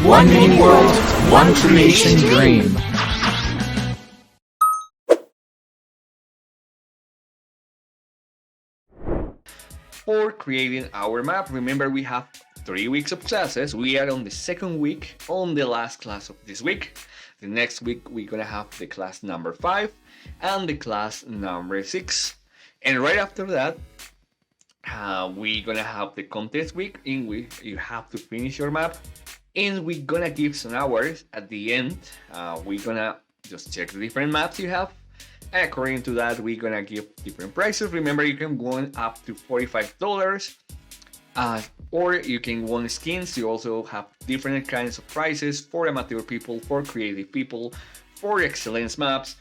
One mini world, one creation dream. For creating our map, remember we have 3 weeks of classes. We are on the second week, on the last class of this week. The next week we're gonna have the class number 5 and the class number 6. And right after that, we're gonna have the contest week in which you have to finish your map. And we're gonna give some hours at the end. We're gonna just check the different maps you have. According to that, we're gonna give different prices. Remember, you can win up to $45, or you can win skins. You also have different kinds of prizes for amateur people, for creative people, for excellence maps.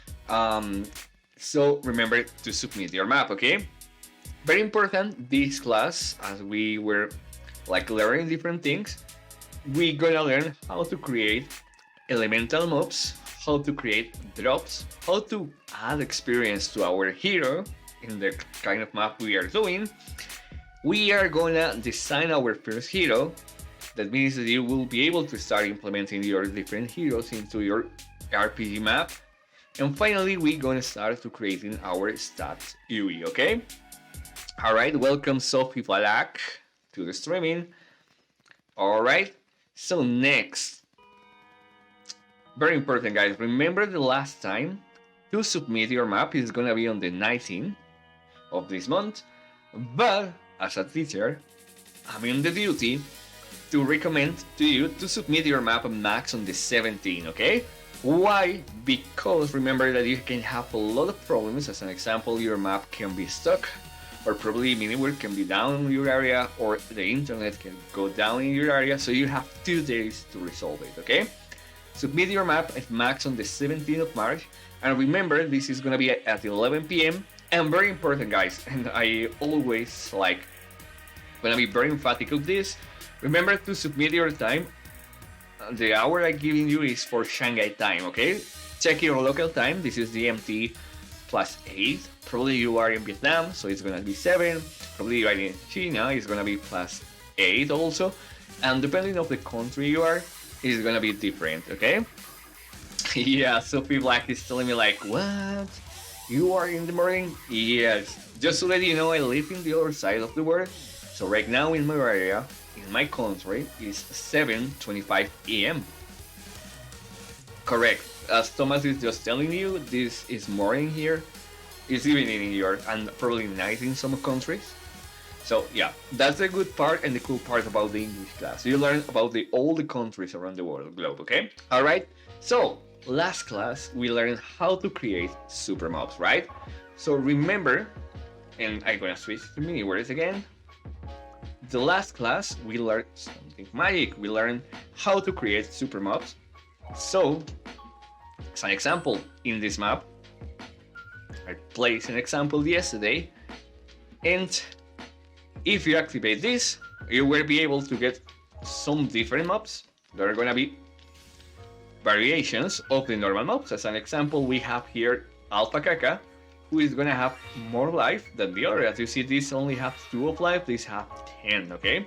So remember to submit your map, okay? Very important, this class, as we were like learning different things, we're gonna learn how to create elemental mobs, how to create drops, how to add experience to our hero in the kind of map we are doing. We are gonna design our first hero. That means that you will be able to start implementing your different heroes into your RPG map. And finally, we're gonna start to creating our stats UI, okay? Alright, welcome Sophie Balak to the streaming. Alright, so next, very important guys, remember the last time to submit your map is gonna be on the 19th of this month, but as a teacher, I'm in the duty to recommend to you to submit your map max on the 17th, okay? Why? Because remember that you can have a lot of problems. As an example, your map can be stuck, or probably Miniworld can be down in your area, or the internet can go down in your area, so you have 2 days to resolve it, okay? Submit your map at max on the 17th of March, and remember this is gonna be at 11 p.m. and very important guys, and I always like gonna be very emphatic of this. Remember to submit your time. The hour I'm giving you is for Shanghai time, okay? Check your local time. This is GMT +8. Probably you are in Vietnam, so it's gonna be 7. Probably you are in China, it's gonna be +8 also. And depending on the country you are, it's gonna be different, okay? Yeah, Sophie Black is telling me like, what? You are in the morning? Yes. Just to let you know, I live in the other side of the world. So right now in my area, in my country, is 7:25 a.m. Correct. As Thomas is just telling you, this is morning here. It's evening in New York and probably night in some countries. So yeah, that's the good part and the cool part about the English class. You learn about all the countries around the world globe, okay? Alright, so last class we learned how to create super mobs, right? So remember, and I'm gonna switch to mini words again. The last class we learned something magic. We learned how to create super mobs. So, as an example, in this map, I placed an example yesterday, and if you activate this, you will be able to get some different mobs. There are gonna be variations of the normal mobs. As an example, we have here Alpha Kaka, who is gonna have more life than the other. As you see, this only has 2 of life, this have 10, okay?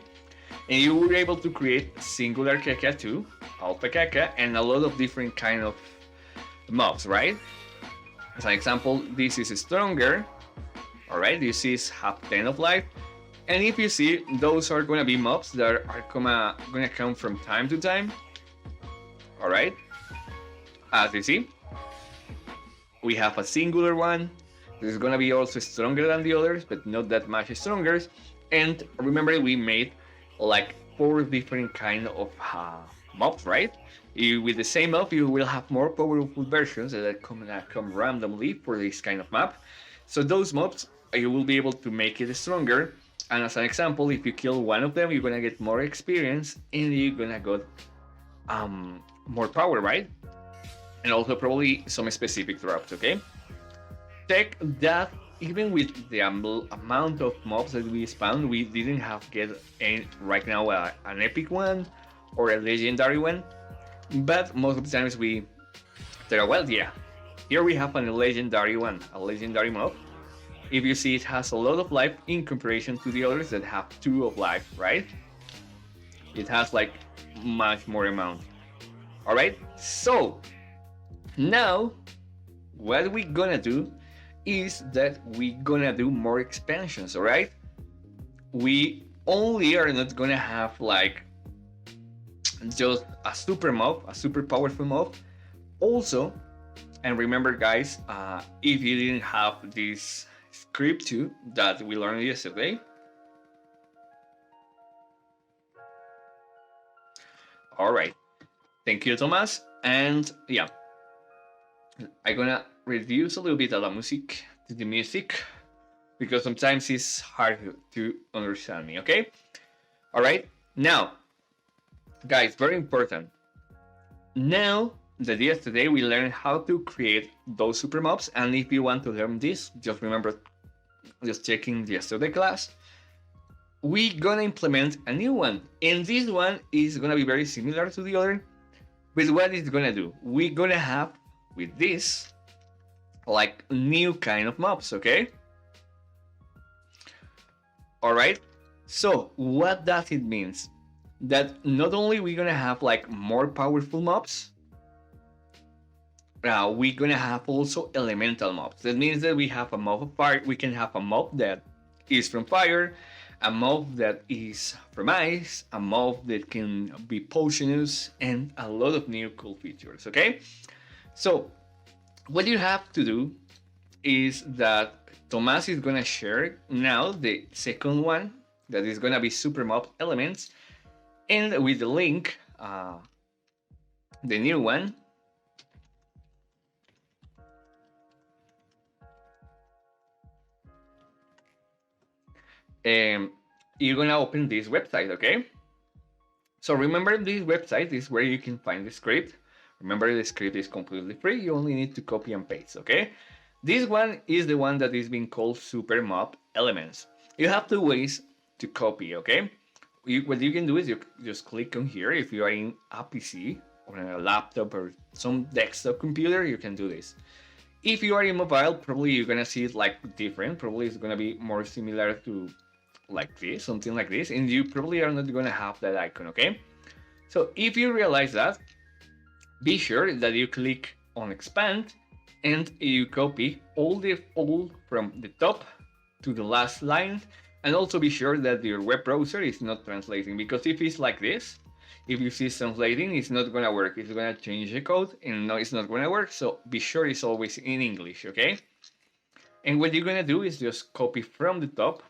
And you were able to create singular Kaka too, Alpha Kaka, and a lot of different kind of mobs, right? As an example, this is stronger, alright? You see it's have 10 of life. And if you see, those are gonna be mobs that are gonna come from time to time, alright? As you see, we have a singular one. This is gonna be also stronger than the others, but not that much stronger. And remember, we made like 4 different kind of mobs, right? With the same mob, you will have more powerful versions that come randomly for this kind of map. So those mobs, you will be able to make it stronger. And as an example, if you kill one of them, you're gonna get more experience and you're gonna get more power, right? And also probably some specific drops, okay? Check that even with the amount of mobs that we spawned, we didn't have get right now an epic one or a legendary one. But most of the times we say, well, yeah, here we have a legendary one, a legendary mob. If you see, it has a lot of life in comparison to the others that have 2 of life, right? It has like much more amount. All right, so now what we're gonna do is that we're gonna do more expansions. All right, we only are not gonna have like just a super mob, a super powerful mob. Also, and remember guys, if you didn't have this script too that we learned yesterday, all right, thank you Thomas. And yeah, I'm gonna reduce a little bit of the music because sometimes it's hard to understand me. Okay, all right, now guys, very important. Now the idea today we learn how to create those super mobs, and if you want to learn this, just remember, just checking yesterday class, we gonna implement a new one, and this one is gonna be very similar to the other. But what it's gonna do, we're gonna have with this like new kind of mobs. Okay, all right, so what does it means? That not only we're gonna have like more powerful mobs, we're gonna have also elemental mobs. That means that we have a mob of fire. We can have a mob that is from fire, a mob that is from ice, a mob that can be poisonous, and a lot of new cool features. Okay, so what you have to do is that Tomas is gonna share now the second one that is gonna be super mob elements, and with the link, the new one. You're gonna open this website, okay? So remember, this website is where you can find the script. Remember, the script is completely free. You only need to copy and paste, okay? This one is the one that is being called Super Mob Elements. You have two ways to copy, okay? What you can do is you just click on here. If you are in a PC or a laptop or some desktop computer, you can do this. If you are in mobile, probably you're gonna see it like different. Probably it's gonna be more similar to like this, something like this, and you probably are not gonna have that icon, okay? So if you realize that, be sure that you click on expand and you copy all from the top to the last line, and also be sure that your web browser is not translating, because if it's like this, if you see translating, it's not gonna work. It's gonna change the code and no, it's not gonna work. So be sure it's always in English, okay? And what you're gonna do is just copy from the top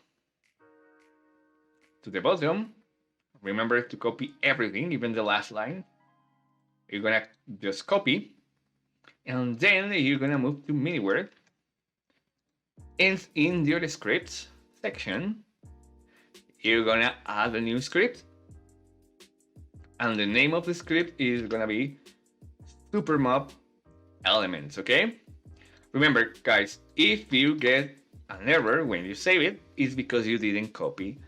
to the bottom. Remember to copy everything, even the last line. You're gonna just copy, and then you're gonna move to MiniWord, and in your scripts section, you're gonna add a new script, and the name of the script is gonna be Super Mob Elements, okay? Remember, guys, if you get an error when you save it, it's because you didn't copy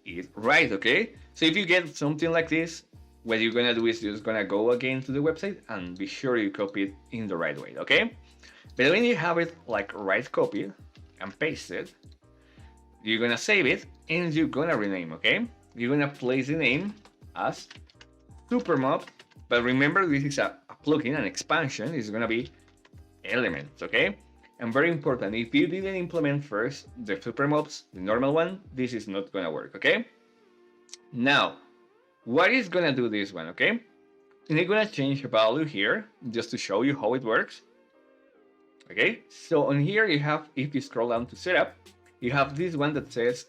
it right, okay? So if you get something like this, what you're gonna do is you're just gonna go again to the website and be sure you copy it in the right way, okay? But when you have it like right copy and paste it, you're gonna save it and you're gonna rename, okay? You're gonna place the name as Supermob, but remember this is a plugin, an expansion, is gonna be elements, okay? And very important, if you didn't implement first the supermobs, the normal one, this is not gonna work, okay? Now, what is gonna do this one, okay? And I'm gonna change the value here just to show you how it works. Okay, so on here you have, if you scroll down to setup, you have this one that says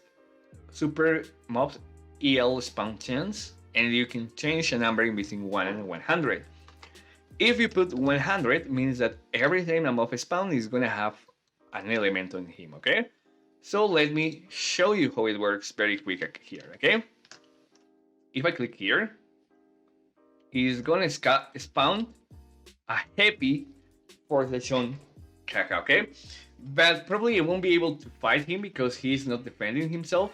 Super Mobs EL Spawn Chance, and you can change the number in between 1 and 100. If you put 100, means that every time a mob spawn is gonna have an element on him, okay? So let me show you how it works very quick here, okay? If I click here, it's gonna spawn a happy for the Sean Kaka, okay? But probably I won't be able to fight him because he's not defending himself.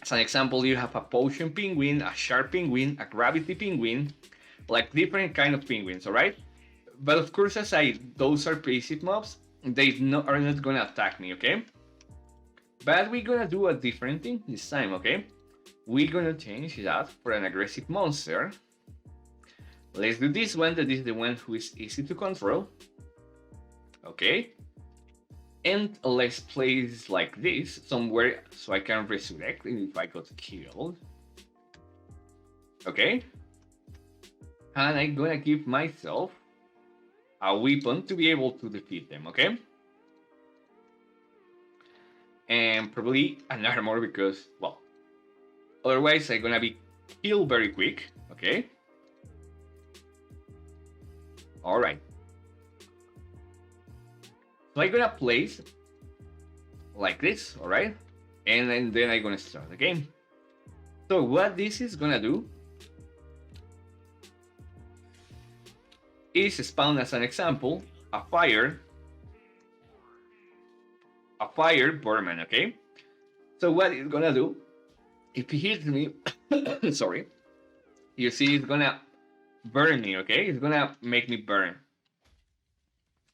As an example, you have a potion penguin, a sharp penguin, a gravity penguin, like different kind of penguins, alright? But of course, those are basic mobs, they are not gonna attack me, okay? But we're gonna do a different thing this time, okay? We're gonna change that for an aggressive monster. Let's do this one, that is the one who is easy to control. Okay. And let's place like this somewhere so I can resurrect if I got killed. Okay. And I'm gonna give myself a weapon to be able to defeat them, okay? And probably an armor because, well, otherwise I'm gonna be killed very quick, okay? Alright. So I'm gonna place like this, alright? And then I'm gonna start the game. So what this is gonna do is spawn, as an example, a fire Borman, okay? So what it's gonna do, if he hits me, sorry, you see it's gonna burn me, okay? It's gonna make me burn.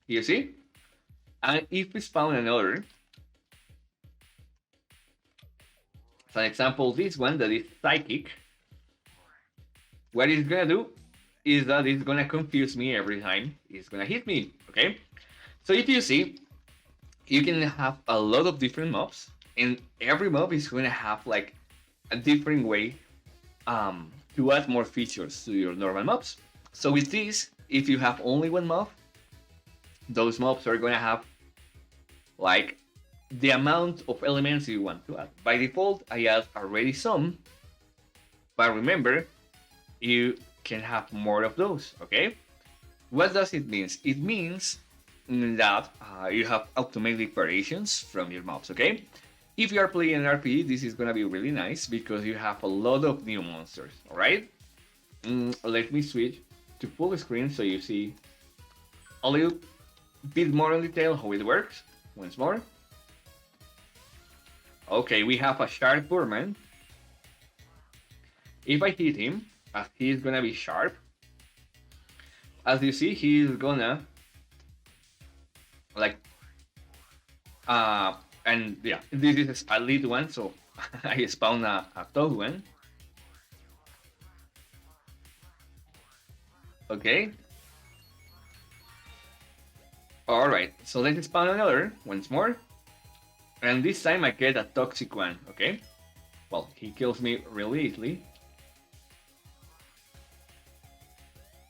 You see? And if we spawn another, for example, this one that is psychic, what it's gonna do is that it's gonna confuse me every time it's gonna hit me, okay? So if you see, you can have a lot of different mobs, and every mob is gonna have like a different way to add more features to your normal mobs. So with this, if you have only one mob, those mobs are gonna have like the amount of elements you want to add. By default, I add already some, but remember, you can have more of those, okay? What does it mean? It means that you have automatic variations from your mobs, okay? If you are playing an RPG, this is gonna be really nice because you have a lot of new monsters, alright? Let me switch to full screen so you see a little bit more in detail how it works. Once more. Okay, we have a sharp Burman. If I hit him, as he's gonna be sharp, as you see, he's gonna like and yeah, this is a lead one, so I spawn a toad one. Okay. Alright, so let's spawn another once more. And this time I get a toxic one, okay? Well, he kills me really easily.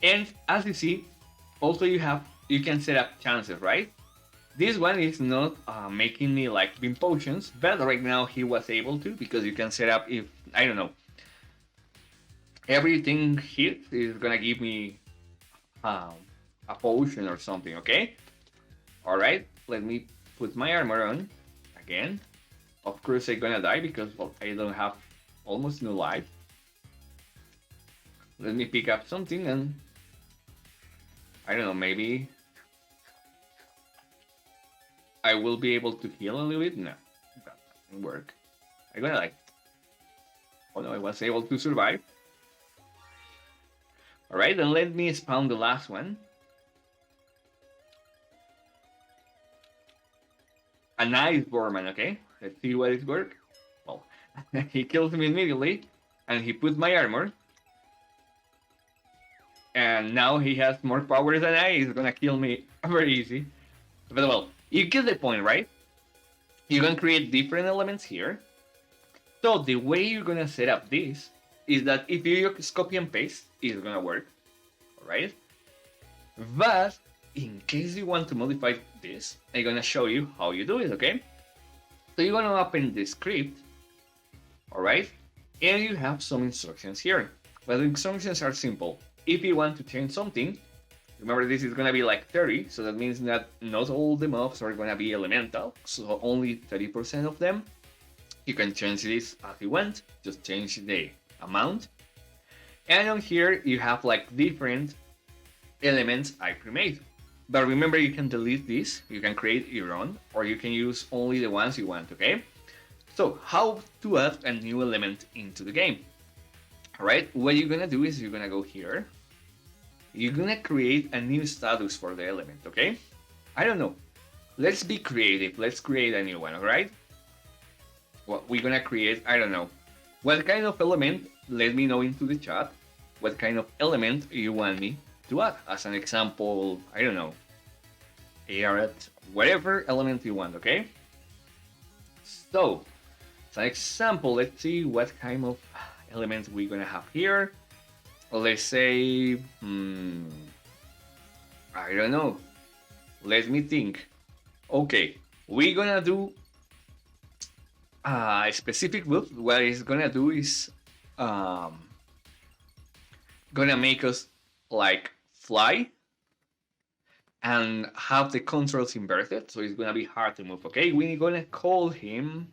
And as you see, also you can set up chances, right? This one is not making me like beam potions, but right now he was able to because you can set up if, I don't know, everything hits is gonna give me a potion or something, okay? Alright, let me put my armor on again. Of course I'm gonna die because, well, I don't have almost no life. Let me pick up something and I don't know, maybe I will be able to heal a little bit. No, that doesn't work. I'm gonna like, oh no, I was able to survive. Alright, then let me spawn the last one. A nice Borman, okay? Let's see what it works. Well, he kills me immediately, and he put my armor. And now he has more power than I. He's gonna kill me very easy. But well, you get the point, right? You can create different elements here. So the way you're gonna set up this is that if you use copy and paste, it's gonna work, alright? But in case you want to modify this, I'm gonna show you how you do it, okay? So you're gonna open the script, alright? And you have some instructions here. But the instructions are simple. If you want to change something, remember this is gonna be like 30, so that means that not all the mobs are gonna be elemental, so only 30% of them. You can change this as you want, just change the amount. And on here you have like different elements I pre-made. But remember, you can delete this, you can create your own, or you can use only the ones you want, okay? So how to add a new element into the game? Alright, what you're gonna do is you're gonna go here. You're gonna create a new status for the element, okay? I don't know. Let's be creative, let's create a new one, alright? Well, we're gonna create, I don't know. What kind of element? Let me know into the chat. what kind of element you want me to add. As an example, I don't know, art, whatever element you want, okay? So, as an example, let's see what kind of element we're gonna have here. Let's say, I don't know. Let me think. Okay, we're gonna do a specific move. What it's gonna do is um, gonna make us like fly and have the controls inverted, so it's gonna be hard to move. Okay, we're gonna call him,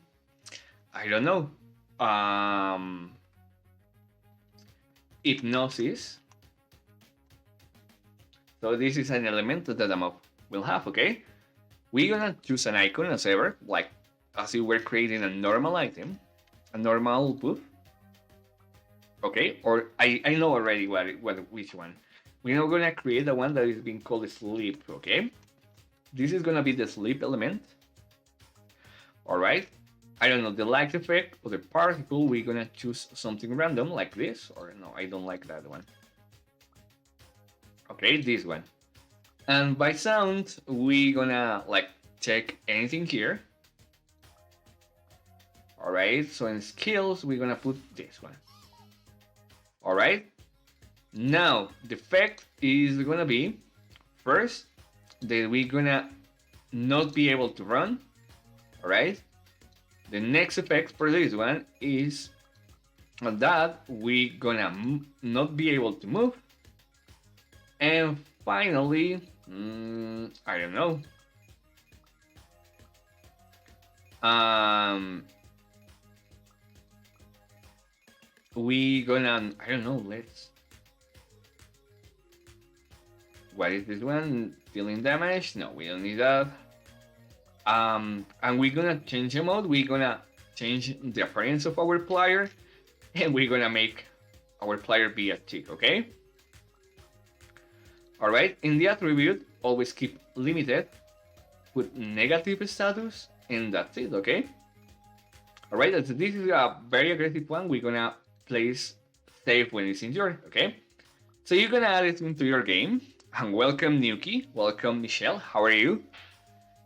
I don't know, hypnosis. So this is an element that the mob will have. Okay, we're gonna choose an icon as ever, like as if we're creating a normal item, a normal buff. Okay, or I know already which one. We're now gonna create the one that is being called sleep. Okay, this is gonna be the sleep element. All right. I don't know the light effect or the particle. We're gonna choose something random like this, or no, I don't like that one. Okay, this one. And by sound, we're gonna like check anything here. All right. So in skills, we're gonna put this one. All right. Now the effect is gonna be first that we're gonna not be able to run. All right. The next effect for this one is that we're gonna not be able to move. And finally, I don't know. We gonna, I don't know, let's. What is this one? Dealing damage? No, we don't need that. And we're gonna change the mode. We're gonna change the appearance of our player, and we're gonna make our player be a tick, okay? All right, in the attribute, always keep limited, put negative status, and that's it, okay? All right, this is a very aggressive one. We're gonna place save when it's injured, okay? So you're gonna add it into your game, and welcome Nuki, welcome Michelle, how are you?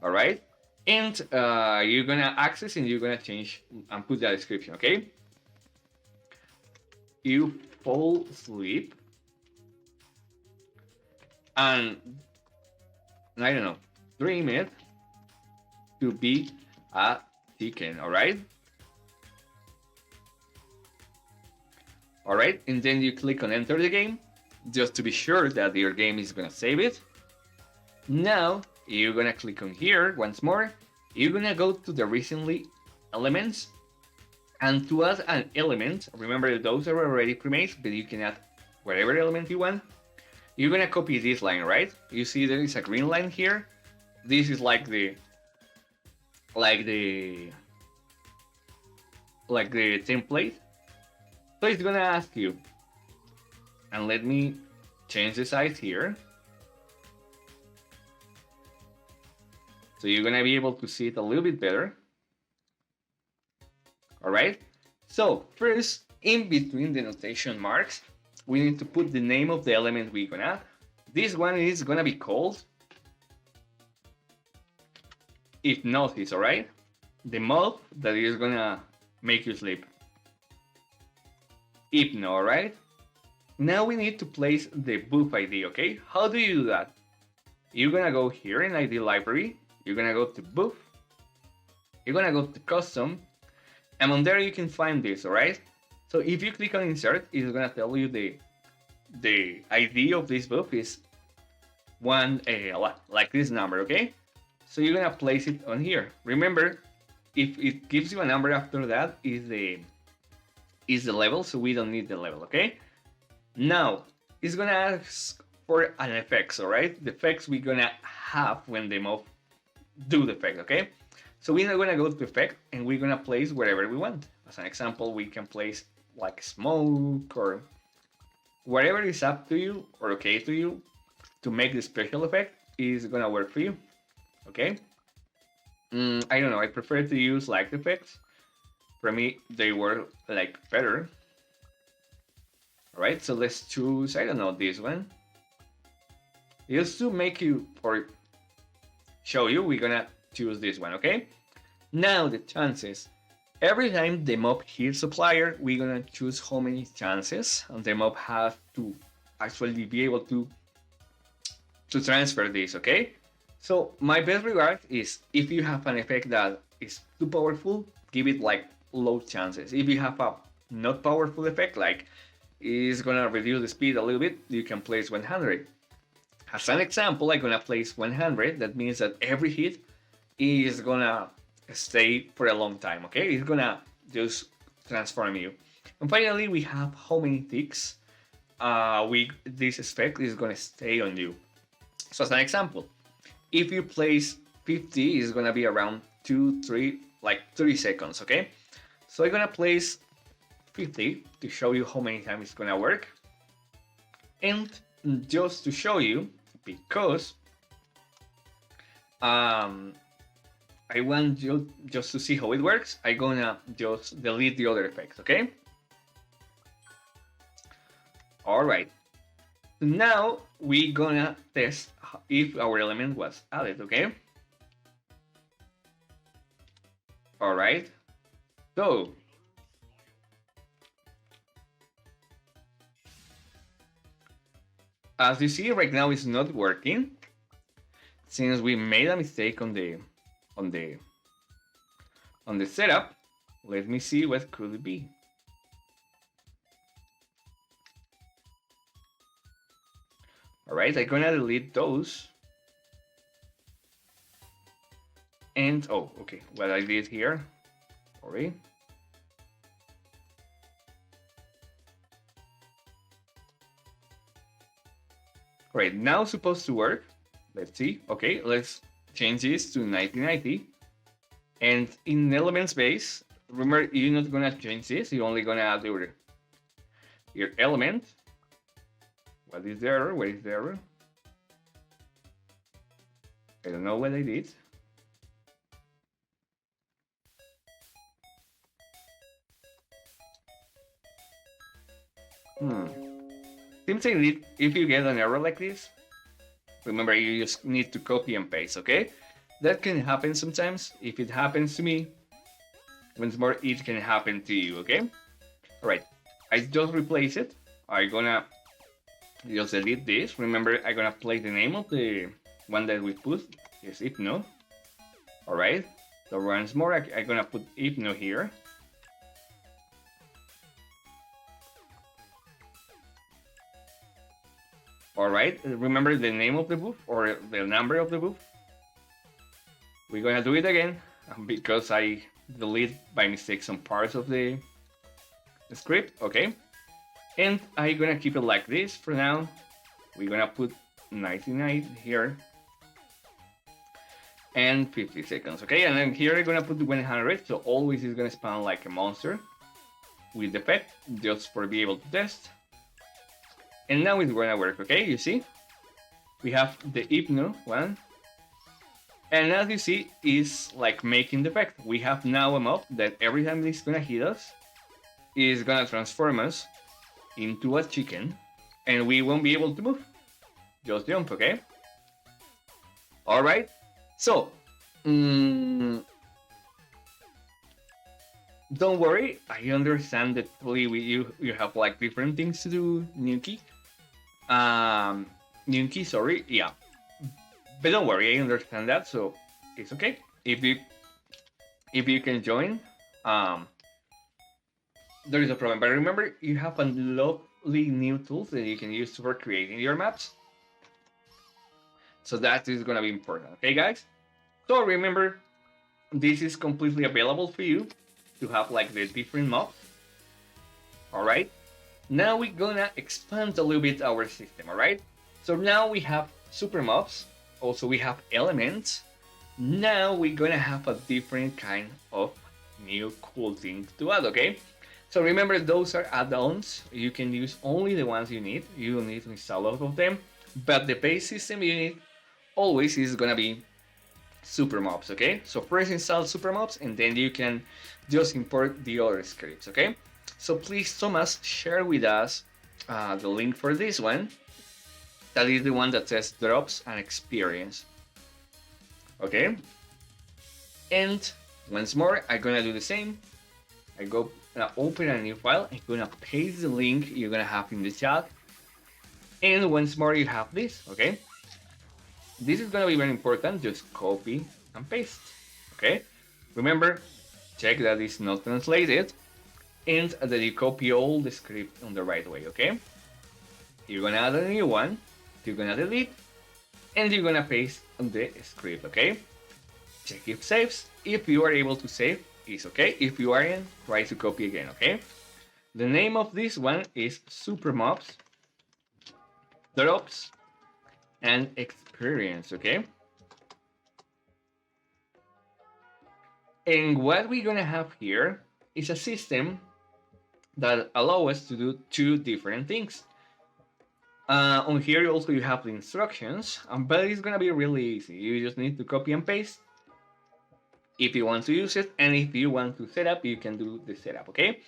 All right, and you're gonna access and you're gonna change and put that description, okay? You fall asleep, and I don't know, dream it to be a chicken, all right? All right, and then you click on enter the game, just to be sure that your game is gonna save it. Now, you're gonna click on here once more. You're gonna go to the recently elements, and to add an element, remember those are already pre-made, but you can add whatever element you want. You're gonna copy this line, right? You see there is a green line here. This is like the template. So it's gonna ask you, and let me change the size here. So you're gonna be able to see it a little bit better. All right. So first, in between the notation marks, we need to put the name of the element we're gonna add. This one is gonna be called hypnosis, all right? The mob that is gonna make you sleep. Hypno, all right? Now we need to place the buff ID, okay? How do you do that? You're gonna go here in ID library, you're gonna go to buff, you're gonna go to custom, and on there you can find this, all right? So if you click on insert, it's gonna tell you the ID of this buff is one, like this number, okay? So you're gonna place it on here. Remember, if it gives you a number after that, is the level, so we don't need the level, okay? Now, it's gonna ask for an effects, all right? The effects we're gonna have when the mob do the effect, okay? So we're not gonna go to effect and we're gonna place wherever we want. As an example, we can place like smoke or whatever is up to you or okay to you to make the special effect is gonna work for you, okay? I don't know, I prefer to use light effects. For me, they work like better. All right, so let's choose, I don't know, this one. Just to make you, or show you, we're gonna choose this one, okay? Now the chances. Every time the mob hits a player, we're gonna choose how many chances, and the mob has to actually be able to transfer this, okay? So my best regard is if you have an effect that is too powerful, give it like low chances. If you have a not powerful effect, like is gonna reduce the speed a little bit, you can place 100. As an example, I'm gonna place 100. That means that every hit is gonna stay for a long time, okay? It's gonna just transform you. And finally, we have how many ticks this effect is gonna stay on you. So as an example, if you place 50, it's gonna be around 2, 3, like 30 seconds, okay? So I'm gonna place 50 to show you how many times it's gonna work. And just to show you, because I want you just to see how it works, I'm gonna just delete the other effects, okay? All right. Now we're gonna test if our element was added, okay? All right. So as you see right now, it's not working since we made a mistake on the setup. Let me see what could it be. All right, I'm gonna delete those. And oh, okay, what I did here, sorry. All right, now it's supposed to work. Let's see. Okay, let's change this to 1990. And in element space, remember, you're not gonna change this. You're only gonna add your element. What is the error? Where is the error? I don't know what I did. Seems like if you get an error like this, remember you just need to copy and paste, okay? That can happen sometimes. If it happens to me, once more, it can happen to you, okay? All right, I just replace it. I'm gonna just delete this. Remember, I'm gonna place the name of the one that we put. Yes, Hypno. All right, so once more, I'm gonna put Hypno here. All right, remember the name of the buff or the number of the buff. We're gonna do it again because I delete by mistake some parts of the script, okay? And I'm gonna keep it like this for now. We're gonna put 99 here and 50 seconds, okay? And then here I'm gonna put 100, so always it's gonna spawn like a monster with the pet, just for be able to test. And now it's gonna work, okay? You see? We have the Hypno one. And as you see, is like making the effect. We have now a mob that every time it's gonna hit us, is gonna transform us into a chicken, and we won't be able to move. Just jump, okay? All right. So, don't worry. I understand that you have like different things to do, Nuki. Nuki, sorry, yeah. But don't worry, I understand that, so it's okay. If you can join, there is a problem. But remember, you have a lovely new tools that you can use for creating your maps. So that is gonna be important, okay, guys? So remember, this is completely available for you to have like the different mobs. All right. Now we're gonna expand a little bit our system. All right. So now we have super mobs. Also, we have elements. Now we're gonna have a different kind of new cool thing to add, okay? So remember, those are add-ons. You can use only the ones you need. You don't need to install a lot of them. But the base system you need always is gonna be super mobs, okay? So first install super mobs, and then you can just import the other scripts, okay? So please, Thomas, share with us the link for this one. That is the one that says drops and experience. Okay. And once more, I'm gonna do the same. I go open a new file. I'm gonna paste the link you're gonna have in the chat. And once more, you have this. Okay. This is gonna be very important. Just copy and paste. Okay. Remember, check that it's not translated and that you copy all the script on the right way. Okay. You're gonna add a new one. You're gonna delete, and you're gonna paste the script. Okay. Check if saves. If you are able to save, it's okay. If you aren't, try to copy again. Okay. The name of this one is Supermobs Drops and Experience. Okay. And what we're gonna have here is a system that allows us to do two different things. On here also you have the instructions, but it's gonna be really easy. You just need to copy and paste if you want to use it, and if you want to set up, you can do the setup. Okay.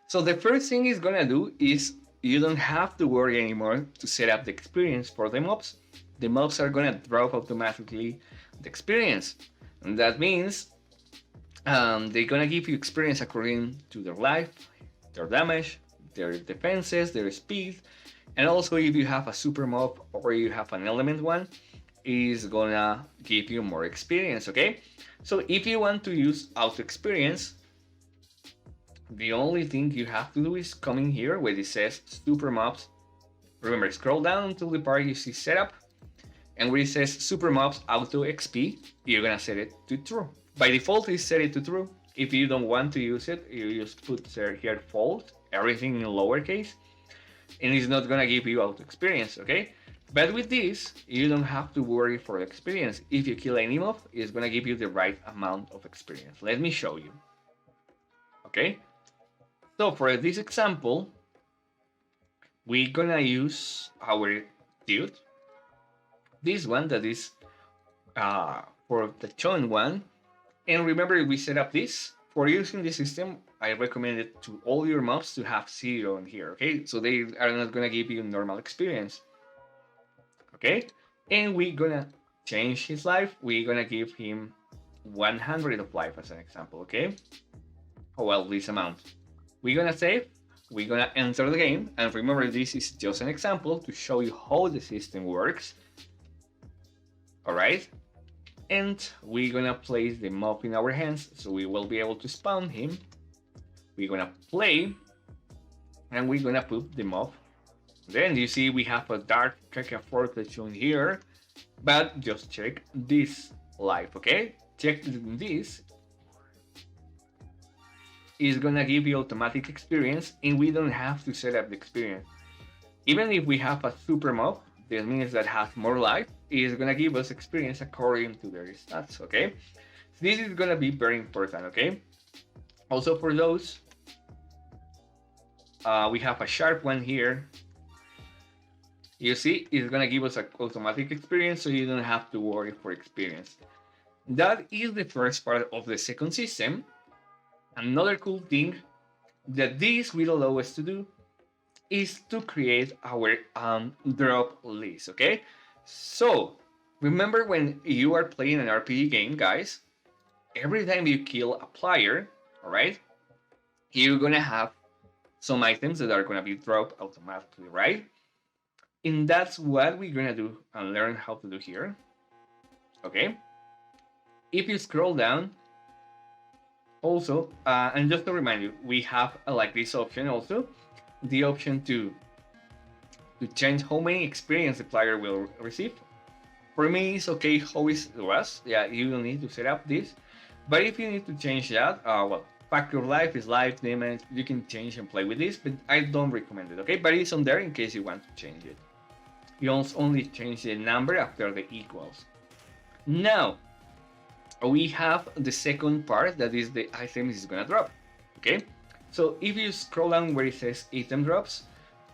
So the first thing it's gonna do is you don't have to worry anymore to set up the experience for the mobs. The mobs are gonna drop automatically the experience, and that means they're gonna give you experience according to their life, their damage, their defenses, their speed, and also if you have a super mob or you have an element one, is gonna give you more experience. Okay, so if you want to use auto experience, the only thing you have to do is come in here where it says super mobs. Remember, scroll down until the part you see setup, and where it says super mobs auto XP, you're gonna set it to true. By default, it's set it to true. If you don't want to use it, you just put here false, everything in lowercase, and it's not gonna give you auto experience. Okay. But with this, you don't have to worry for experience. If you kill any mob, it's gonna give you the right amount of experience. Let me show you. Okay. So for this example, we're gonna use our dude. This one that is for the chosen one. And remember, we set up this. For using this system, I recommend it to all your mobs to have 0 in here. Okay. So they are not gonna give you normal experience. Okay, and we're gonna change his life. We're gonna give him 100 of life as an example. Okay, oh well, this amount. We're gonna save. We're gonna enter the game, and remember, this is just an example to show you how the system works. All right, and we're gonna place the mob in our hands, so we will be able to spawn him. We're gonna play, and we're gonna put the mob. Then you see we have a dark caca fortress shown here, but just check this life. Okay, check this. Is gonna give you automatic experience, and we don't have to set up the experience. Even if we have a super mob, this means that has more life, is gonna give us experience according to their stats. Okay, so this is gonna be very important. Okay, also for those, we have a sharp one here. You see, it's gonna give us an automatic experience, so you don't have to worry for experience. That is the first part of the second system. Another cool thing that this will allow us to do is to create our drop list. Okay, so remember, when you are playing an RPG game, guys, every time you kill a player, all right, you're gonna have some items that are gonna be dropped automatically, right? And that's what we're gonna do and learn how to do here. Okay, if you scroll down, also, and just to remind you, we have like this option also, the option to change how many experience the player will receive. For me, it's okay how it was. Yeah, you don't need to set up this, but if you need to change that, well, factor of life is life damage. You can change and play with this, but I don't recommend it. Okay, but it's on there in case you want to change it. You only change the number after the equals. Now, we have the second part, that is the item is gonna drop. Okay, so if you scroll down where it says item drops,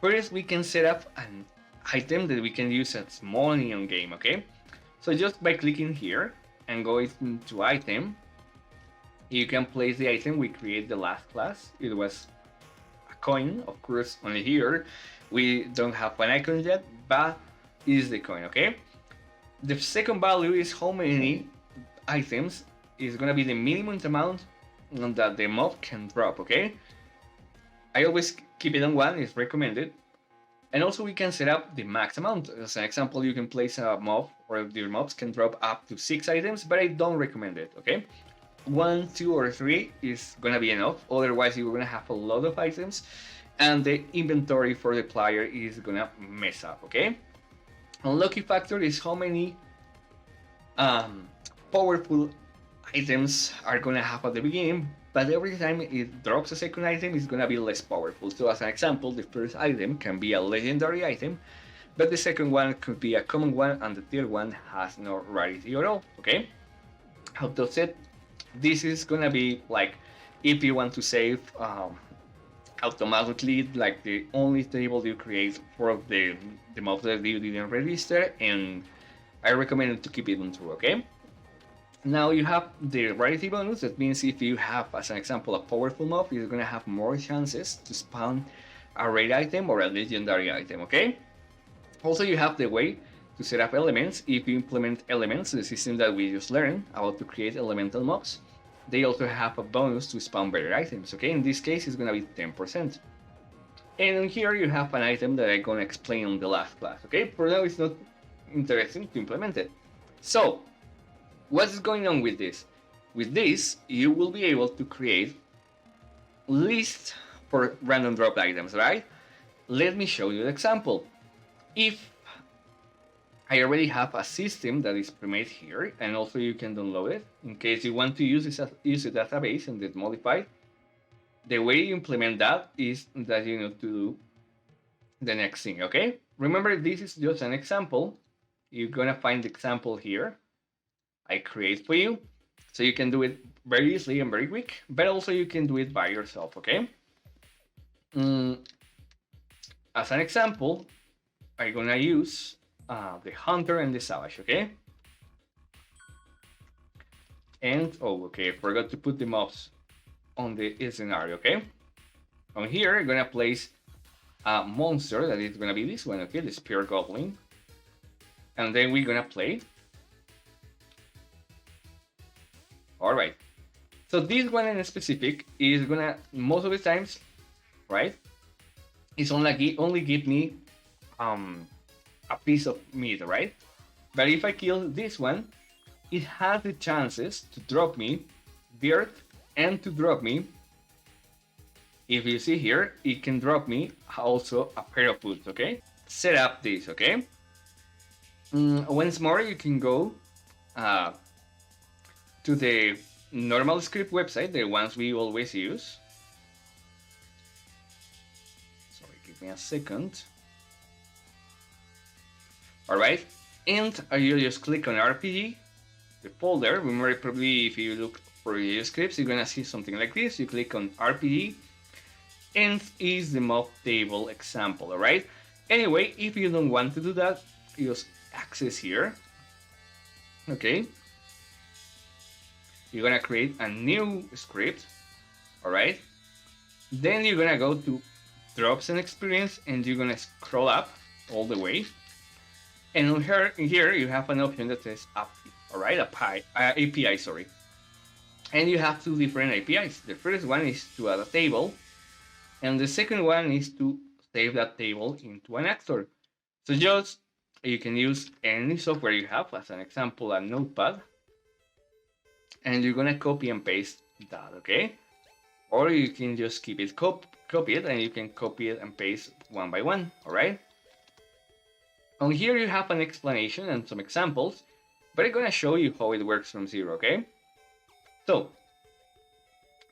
first we can set up an item that we can use as small neon game. Okay, so just by clicking here and going into item, you can place the item we create the last class. It was a coin, of course, only here, We don't have an icon yet, but is the coin, okay? The second value is how many items is gonna be the minimum amount that the mob can drop, okay? I always keep it on 1, it's recommended. And also we can set up the max amount. As an example, you can place a mob, or your mobs can drop up to 6 items, but I don't recommend it, okay? 1, 2, or 3 is gonna be enough, otherwise you're gonna have a lot of items and the inventory for the player is gonna mess up, okay? Unlucky factor is how many powerful items are gonna have at the beginning, but every time it drops a second item, it's gonna be less powerful. So as an example, the first item can be a legendary item, but the second one could be a common one, and the third one has no rarity at all, okay? How does it? This is gonna be like if you want to save automatically, like the only table you create for the mobs that you didn't register, and I recommend to keep it on true, okay? Now you have the rarity bonus. That means if you have, as an example, a powerful mob, you're gonna have more chances to spawn a rare item or a legendary item, okay? Also, you have the way to set up elements. If you implement elements, the system that we just learned about to create elemental mobs, they also have a bonus to spawn better items, okay? In this case, it's gonna be 10%. And here you have an item that I'm gonna explain on the last class, okay? For now, it's not interesting to implement it. So, what's going on with this? With this, you will be able to create lists for random drop items, right? Let me show you the example. If I already have a system that is pre-made here, and also you can download it in case you want to use a database and it's modified. The way you implement that is that you need to do the next thing, okay? Remember, this is just an example. You're gonna find the example here I create for you, so you can do it very easily and very quick, but also you can do it by yourself, okay? As an example, I'm gonna use the hunter and the savage, okay? And okay, I forgot to put the mobs on the scenario, okay? On here, I'm gonna place a monster that is gonna be this one, okay? The spear goblin. And then we're gonna play. Alright. So this one in specific is gonna, most of the times, right? It's only give me a piece of meat, right? But if I kill this one, it has the chances to drop me dirt and to drop me, if you see here, it can drop me also a pair of boots, okay? Set up this, okay? Once more, you can go to the normal script website, the ones we always use. Sorry, give me a second. Alright, and you just click on RPG, the folder. Remember, probably if you look for your scripts, you're gonna see something like this. You click on RPG, and is the mob table example, alright? Anyway, if you don't want to do that, you just access here, okay? You're gonna create a new script, alright? Then you're gonna go to drops and experience, and you're gonna scroll up all the way. And here you have an option that says API, alright? API, sorry. And you have two different APIs. The first one is to add a table, and the second one is to save that table into an actor. So just, you can use any software you have, as an example, a notepad, and you're gonna copy and paste that, okay? Or you can just keep it copy it, and you can copy it and paste one by one, alright? On here you have an explanation and some examples, but I'm gonna show you how it works from zero, okay? So,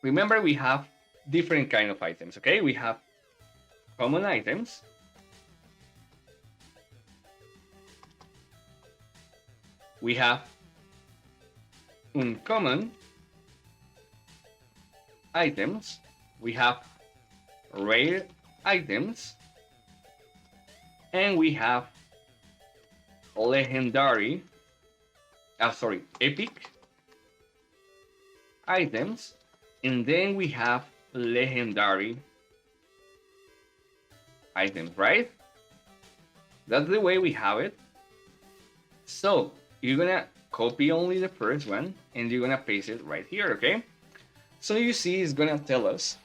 remember we have different kind of items, okay? We have common items, we have uncommon items, we have rare items, and we have legendary, epic items, and then we have legendary items, right? That's the way we have it. So you're gonna copy only the first one and you're gonna paste it right here, okay? So you see it's gonna tell us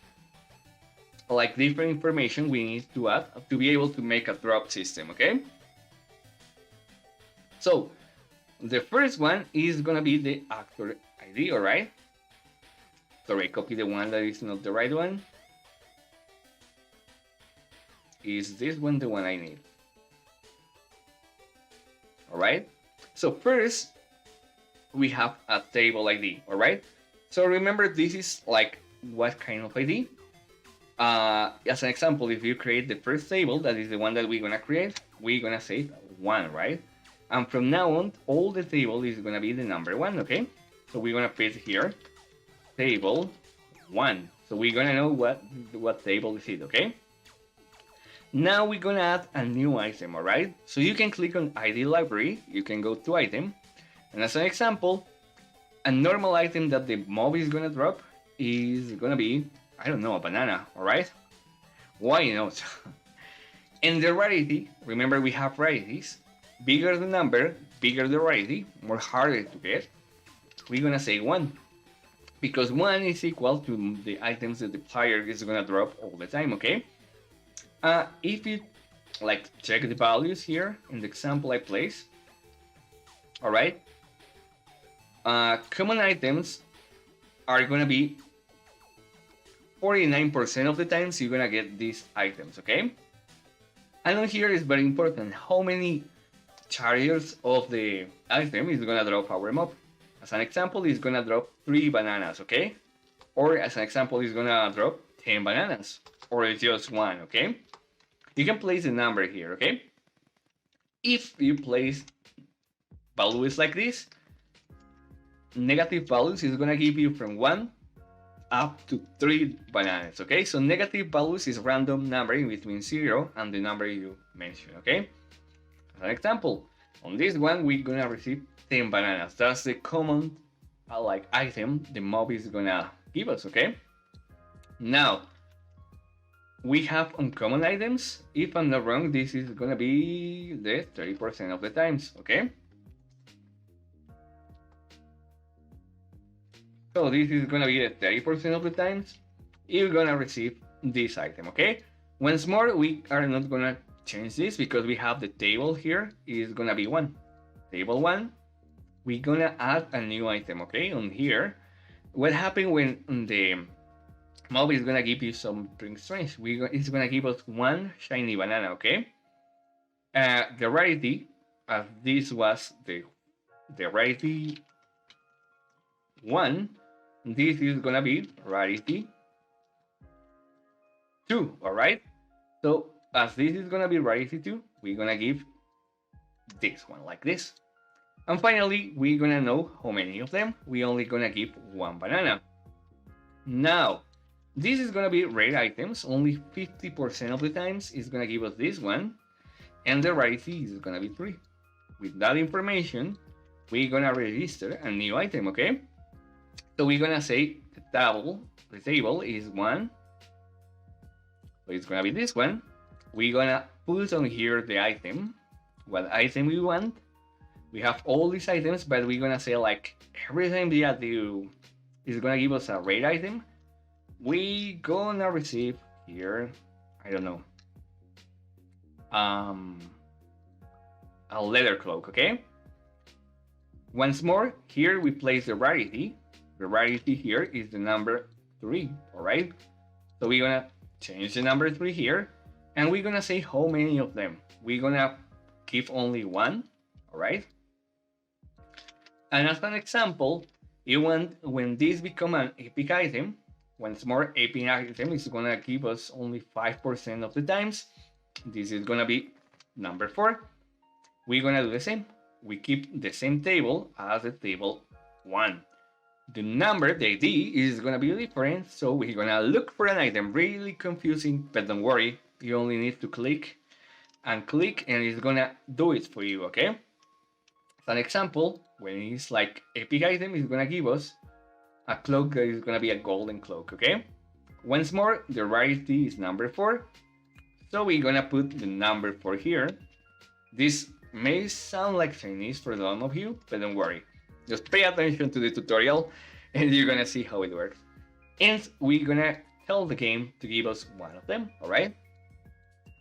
like different information we need to add to be able to make a drop system, okay? So the first one is gonna be the actor ID, alright? Sorry, copy the one that is not the right one. Is this one the one I need? Alright? So first, we have a table ID, alright? So remember, this is like what kind of ID? As an example, if you create the first table, that is the one that we're gonna create, we're gonna say 1, right? And from now on, all the table is gonna be the number 1, okay? So we're gonna paste here, table 1. So we're gonna know what table is it, okay? Now we're gonna add a new item, alright? So you can click on ID library, you can go to item, and as an example, a normal item that the mob is gonna drop is gonna be, I don't know, a banana, alright? Why not? And the rarity, remember we have rarities, bigger the number, bigger the rarity, more harder to get, we're gonna say 1. Because 1 is equal to the items that the player is gonna drop all the time, okay? If you like check the values here in the example I place, alright? Common items are gonna be 49% of the times you're gonna get these items, okay? And on here is very important, how many chariots of the item is gonna drop our mob. As an example, it's gonna drop 3 bananas, okay? Or as an example, it's gonna drop 10 bananas. Or it's just 1, okay? You can place the number here, okay? If you place values like this, negative values is gonna give you from 1 up to 3 bananas, okay? So negative values is random numbering between 0 and the number you mentioned, okay? As an example, on this one, we're gonna receive 10 bananas. That's the common like item the mob is gonna give us, okay? Now, we have uncommon items. If I'm not wrong, this is gonna be the 30% of the times, okay? So this is gonna be the 30% of the times you're gonna receive this item, okay? Once more, we are not gonna change this because we have the table here is gonna be 1. Table 1, we're gonna add a new item, okay? On here, what happened when the mob is gonna give you something strange? It's gonna give us 1 shiny banana, okay? The rarity, as this was the rarity 1, this is gonna be rarity 2, alright? So as this is gonna be rarity 2, we're gonna give this one like this. And finally, we're gonna know how many of them. We're only gonna give 1 banana. Now, this is gonna be rare items. Only 50% of the times it's gonna give us this one, and the rarity is gonna be 3. With that information, we're gonna register a new item, okay? So we're gonna say the table is 1. So it's gonna be this one. We're gonna put on here the item, what item we want. We have all these items, but we're gonna say like every time that you is gonna give us a rare item, we gonna receive here, I don't know, a leather cloak, okay? Once more, here we place the rarity. The rarity here is the number 3, alright? So we're gonna change the number 3 here, and we're gonna say how many of them. We're gonna give only 1, alright? And as an example, you want when this become an epic item, once more, epic item is gonna give us only 5% of the times. This is gonna be number 4. We're gonna do the same. We keep the same table as the table 1. The number, the ID, is gonna be different, so we're gonna look for an item. Really confusing, but don't worry. You only need to click, and it's gonna do it for you, okay? As an example, when it's like epic item, it's gonna give us a cloak that is gonna be a golden cloak, okay? Once more, the rarity is number 4. So we're gonna put the number 4 here. This may sound like Chinese for some of you, but don't worry. Just pay attention to the tutorial and you're gonna see how it works. And we're gonna tell the game to give us one of them, alright?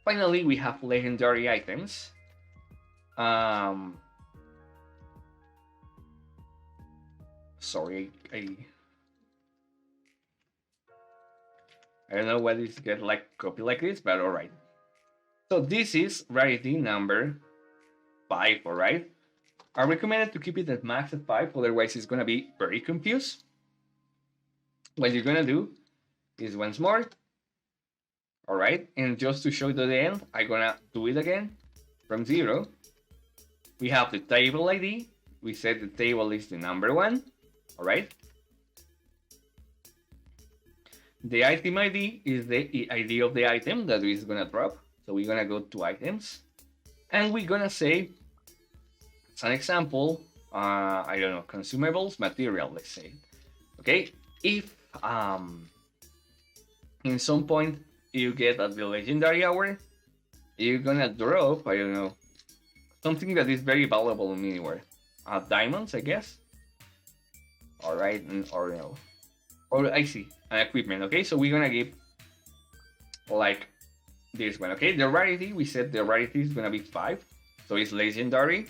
Finally, we have legendary items. Sorry, I don't know why this get like copy like this, but alright. So this is rarity number 5, alright? I recommend to keep it at max at 5, otherwise it's gonna be very confused. What you're gonna do is once more, alright? And just to show to the end, I'm gonna do it again from 0. We have the table ID. We said the table is the number 1, alright? The item ID is the ID of the item that is gonna drop. So we're gonna go to items and we're gonna say, as an example, I don't know, consumables, material, let's say. Okay, if in some point you get at the legendary hour, you're gonna drop, I don't know, something that is very valuable in anywhere. Diamonds, I guess. Alright, or no. Or I see, an equipment, okay? So we're gonna give like this one, okay? The rarity, we said the rarity is gonna be 5, so it's legendary.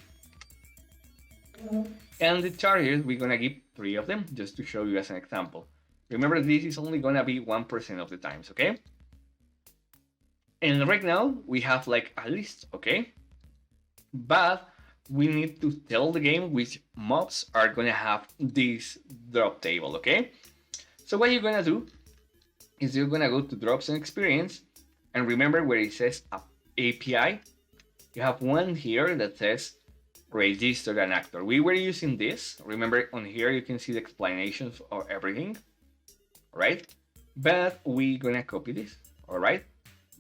And the charges, we're gonna give 3 of them, just to show you as an example. Remember, this is only gonna be 1% of the times, okay? And right now, we have like a list, okay? But we need to tell the game which mobs are gonna have this drop table, okay? So what you're gonna do is you're gonna go to drops and experience, and remember where it says API, you have one here that says register an actor. We were using this. Remember on here you can see the explanations of everything, right? But we're gonna copy this, all right?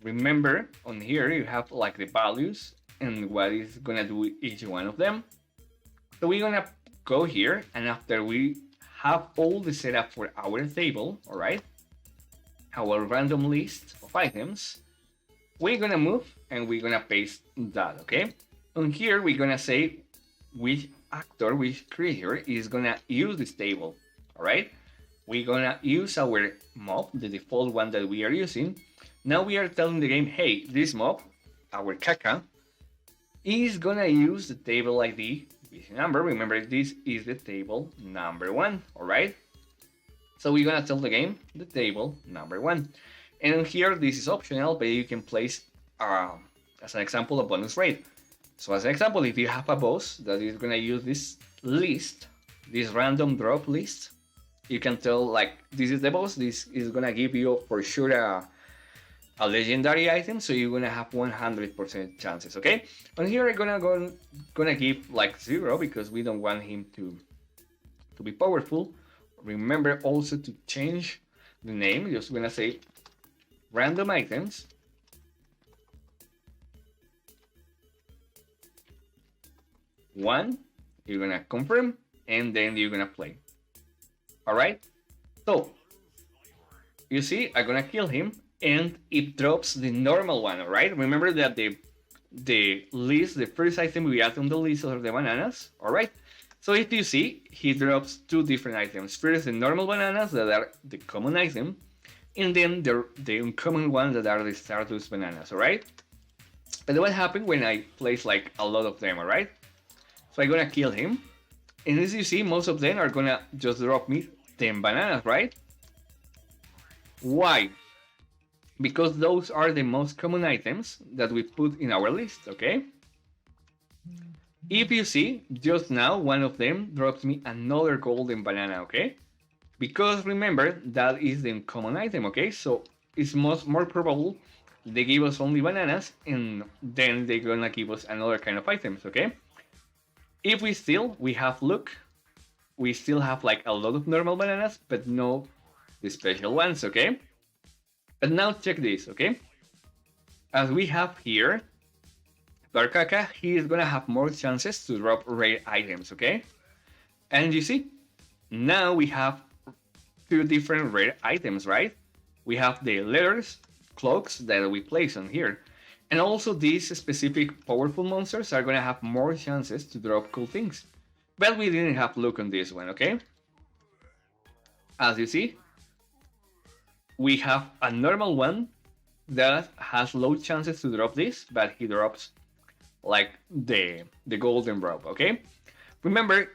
Remember on here you have like the values and what is gonna do each one of them. So we're gonna go here, and after we have all the setup for our table, all right, our random list of items, we're gonna move and we're gonna paste that, okay? On here we're gonna say which actor, which creator is gonna use this table, all right? We're gonna use our mob, the default one that we are using. Now we are telling the game, hey, this mob, our caca, is gonna use the table ID with number. Remember, this is the table number 1, all right? So we're gonna tell the game the table number 1. And here, this is optional, but you can place, as an example, a bonus rate. So as an example, if you have a boss that is gonna use this list, this random drop list, you can tell like, this is the boss, this is gonna give you for sure a legendary item, so you're gonna have 100% chances, okay? And here I'm gonna give like 0 because we don't want him to be powerful. Remember also to change the name. Just gonna say random items. One, you're gonna confirm, and then you're gonna play. All right. So you see, I'm gonna kill him, and it drops the normal one. All right. Remember that the list, the first item we add on the list are the bananas. All right. So if you see, he drops 2 different items. First, the normal bananas that are the common item, and then the uncommon ones that are the Stardust bananas. All right. But what happened when I place like a lot of them? All right. So I'm gonna kill him, and as you see, most of them are gonna just drop me 10 bananas, right? Why? Because those are the most common items that we put in our list, okay? If you see, just now, one of them drops me another golden banana, okay? Because remember, that is the uncommon item, okay? So it's more probable they give us only bananas, and then they're gonna give us another kind of items, okay? If we have luck, we still have like a lot of normal bananas, but no the special ones, okay? But now check this, okay? As we have here, Barkaka, he is gonna have more chances to drop rare items, okay? And you see, now we have 2 different rare items, right? We have the letters cloaks that we place on here. And also these specific powerful monsters are gonna have more chances to drop cool things. But we didn't have luck on this one, okay? As you see, we have a normal one that has low chances to drop this, but he drops like the golden rope, okay? Remember,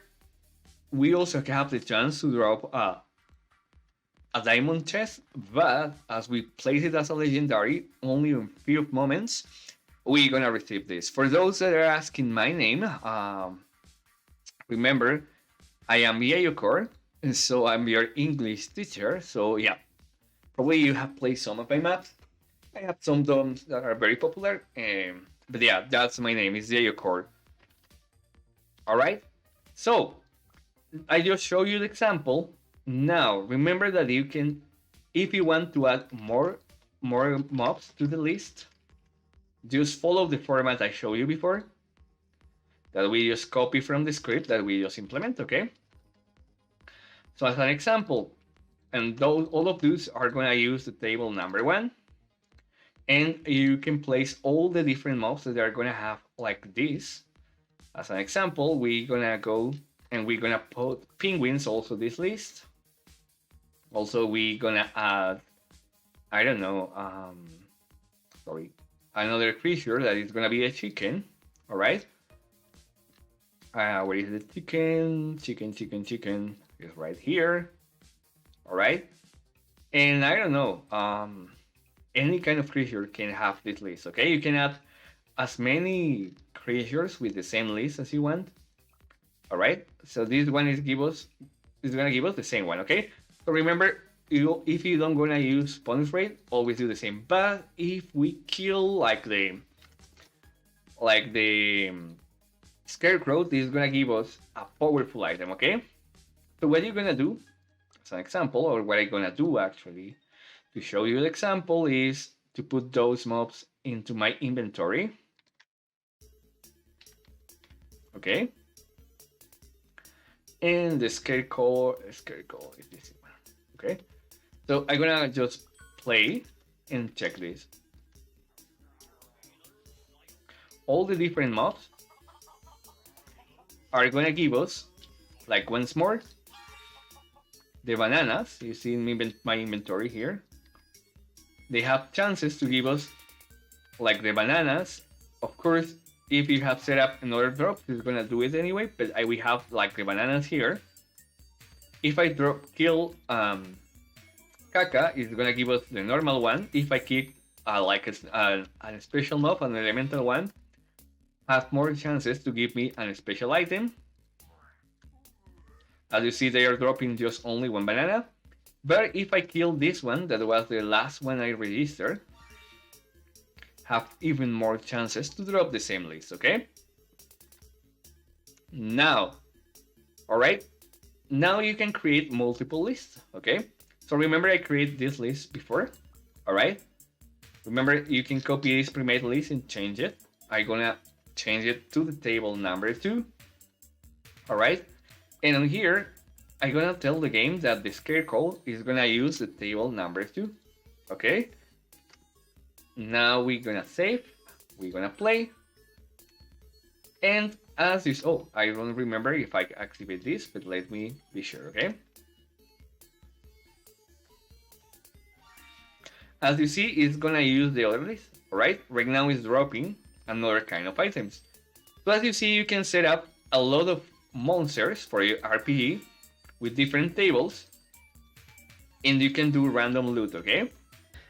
we also have the chance to drop a diamond chest, but as we place it as a legendary, only in few moments, we're gonna receive this. For those that are asking my name, remember, I am YeyoCore, so I'm your English teacher. So yeah, probably you have played some of my maps. I have some of them that are very popular, but yeah, that's my name. It's YeyoCore. All right. So I just show you the example. Now remember that you can, if you want to add more mobs to the list, just follow the format I showed you before. That we just copy from the script that we just implement. Okay. So as an example, and all of those are gonna use the table number 1. And you can place all the different mobs that are gonna have like this. As an example, we're gonna go and we're gonna put penguins also this list. Also, we're gonna add, I don't know, another creature that is gonna be a chicken. All right. Where is the chicken? Chicken is right here. All right. And I don't know, any kind of creature can have this list. Okay, you can add as many creatures with the same list as you want. All right. So this one is gonna give us the same one. Okay. So remember, if you don't gonna use bonus rate, always do the same. But if we kill like the scarecrow, this is gonna give us a powerful item. Okay. So what you're gonna do, as an example, or what I'm gonna do actually to show you the example, is to put those mobs into my inventory. Okay. And the scarecrow is this one. Okay. So I'm gonna just play and check this. All the different mobs are gonna give us, like once more, the bananas. You see in my inventory here. They have chances to give us like the bananas. Of course, if you have set up another drop, it's gonna do it anyway. But we have like the bananas here. If I kill Kaka, it's gonna give us the normal one. If I kick like a special mob, an elemental one, have more chances to give me a special item. As you see, they are dropping just only one banana. But if I kill this one, that was the last one I registered, have even more chances to drop the same list, okay? Now, all right, now you can create multiple lists, okay? So remember I created this list before, all right? Remember you can copy this pre-made list and change it. I'm gonna change it to the table number 2, all right? And on here, I'm gonna tell the game that the scarecrow is gonna use the table number 2, okay? Now we're gonna save, we're gonna play, and as this, oh, I don't remember if I activate this, but let me be sure, okay? As you see, it's gonna use the other list, alright? Right now it's dropping another kind of items. So as you see, you can set up a lot of monsters for your RPG with different tables, and you can do random loot, okay?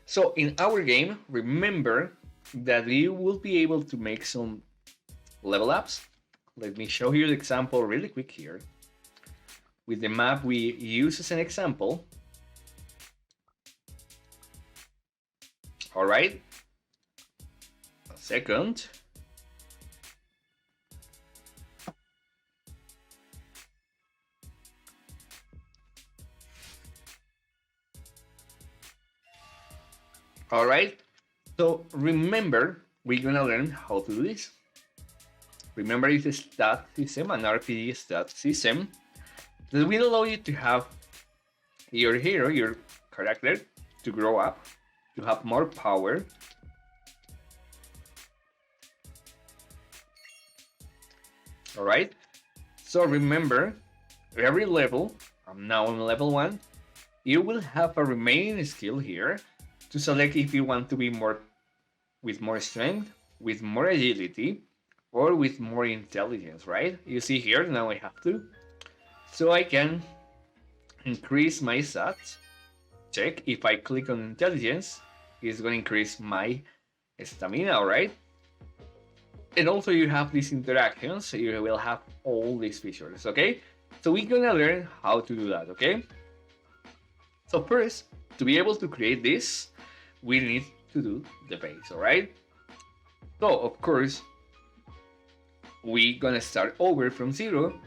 So in our game, remember that you will be able to make some level ups. Let me show you the example really quick here. With the map we use as an example. All right, a second. All right, so remember, we're gonna learn how to do this. Remember, it's a stat system, an RPG stat system, that will allow you to have your hero, your character, to grow up, to have more power. All right. So remember, every level, I'm now on level 1, you will have a remaining skill here to select if you want to be more with more strength, with more agility, or with more intelligence, right? You see here, now I have to. So I can increase my stats. Check, if I click on intelligence, it's going to increase my stamina, alright? And also you have these interactions, so you will have all these features, okay? So we're gonna learn how to do that, okay? So first, to be able to create this, we need to do the base, alright? So of course, we're gonna start over from 0.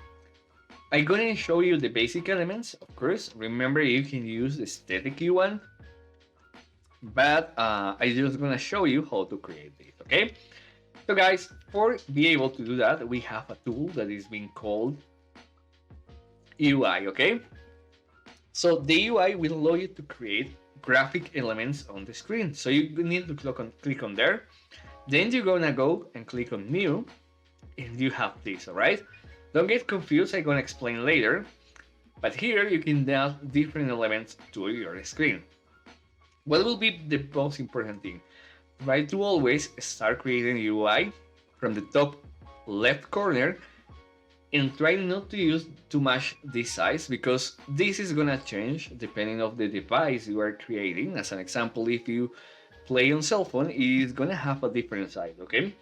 I'm gonna show you the basic elements, of course. Remember, you can use the static one, but I'm just gonna show you how to create this, okay? So guys, for be able to do that, we have a tool that is being called UI, okay? So the UI will allow you to create graphic elements on the screen. So you need to click on there. Then you're gonna go and click on new, and you have this, alright? Don't get confused, I'm gonna explain later. But here you can add different elements to your screen. What will be the most important thing? Try to always start creating UI from the top left corner and try not to use too much this size, because this is gonna change depending of the device you are creating. As an example, if you play on cell phone, it's gonna have a different size, okay?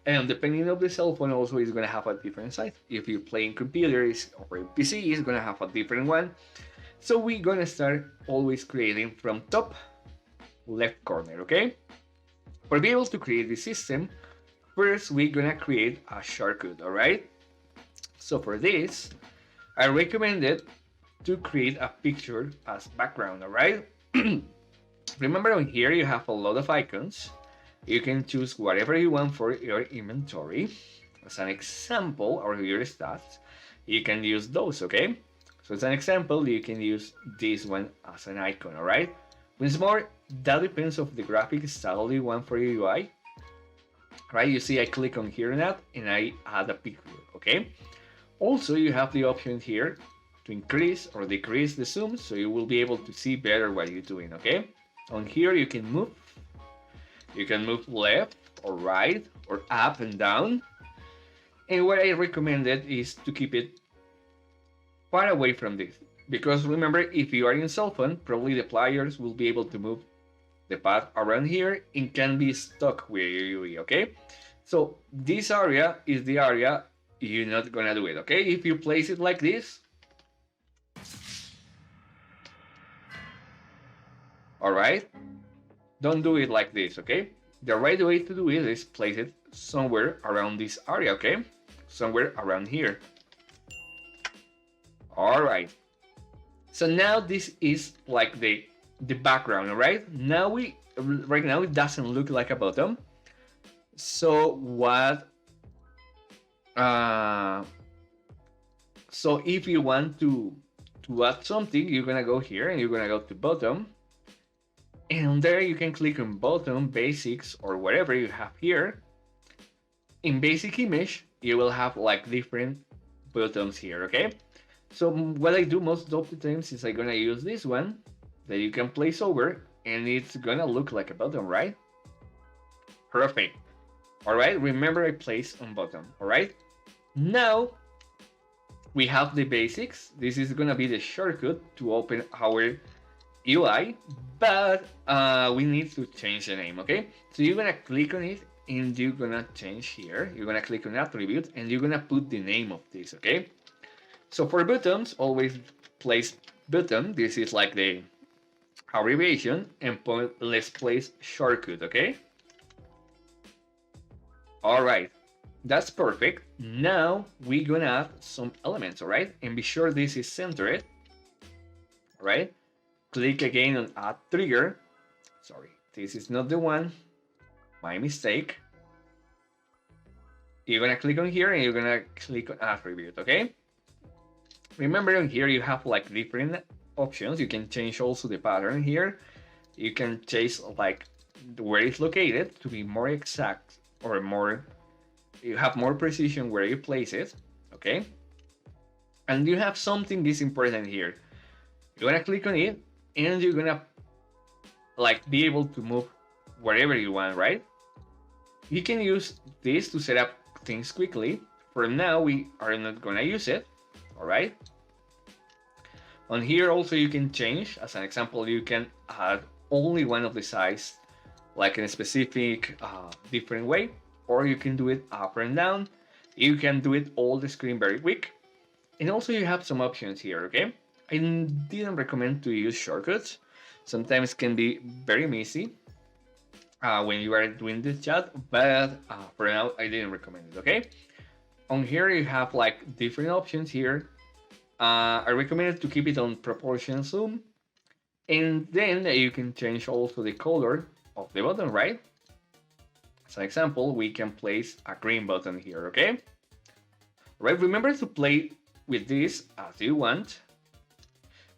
And depending of the cell phone also is gonna have a different size. If you're playing computers or PC, it's gonna have a different one. So we're gonna start always creating from top left corner, okay? For be able to create the system, first we're gonna create a shortcut, alright? So for this, I recommended to create a picture as background, alright? Remember on here you have a lot of icons. You can choose whatever you want for your inventory. As an example, or your stats, you can use those, okay? So as an example, you can use this one as an icon, alright? Once more, that depends of the graphic style you want for your UI. Right, you see I click on here now and I add a picture, okay? Also, you have the option here to increase or decrease the zoom, so you will be able to see better what you're doing, okay? On here you can move left or right or up and down. And what I recommended is to keep it far away from this, because remember, if you are in cell phone, probably the players will be able to move the path around here and can be stuck with your UI, okay? So this area is the area you're not gonna do it, okay? If you place it like this, all right, don't do it like this, okay? The right way to do it is place it somewhere around this area, okay? Somewhere around here. All right. So now this is like the background, all right? Now right now it doesn't look like a bottom. So what? So if you want to add something, you're gonna go here and you're gonna go to bottom. And there you can click on bottom, basics, or whatever you have here. In basic image, you will have like different buttons here, okay? So what I do most of the times is I'm gonna use this one that you can place over and it's gonna look like a button, right? Perfect. All right, remember I place on bottom, all right? Now we have the basics. This is gonna be the shortcut to open our UI, but we need to change the name, okay? So you're gonna click on it and you're gonna change here. You're gonna click on attribute and you're gonna put the name of this, okay? So for buttons, always place button. This is like the abbreviation, and let's place shortcut, okay? All right, that's perfect. Now we're gonna add some elements, all right? And be sure this is centered, all right? Click again on add trigger. Sorry, this is not the one, my mistake. You're gonna click on here and you're gonna click on attribute, okay? Remember on here you have like different options. You can change also the pattern here. you can change like where it's located to be more exact or more, you have more precision where you place it, okay? And you have something this important here. You're gonna click on it and you're gonna like be able to move wherever you want, right? You can use this to set up things quickly. For now, we are not gonna use it, all right? On here also you can change, as an example, you can add only one of the size, like in a specific different way, or you can do it up and down. You can do it all the screen very quick. And also you have some options here, okay? I didn't recommend to use shortcuts. Sometimes can be very messy when you are doing this chat, but for now I didn't recommend it, okay? On here you have like different options here. I recommend to keep it on proportion zoom, and then you can change also the color of the button, right? As an example, we can place a green button here, okay? Right, remember to play with this as you want,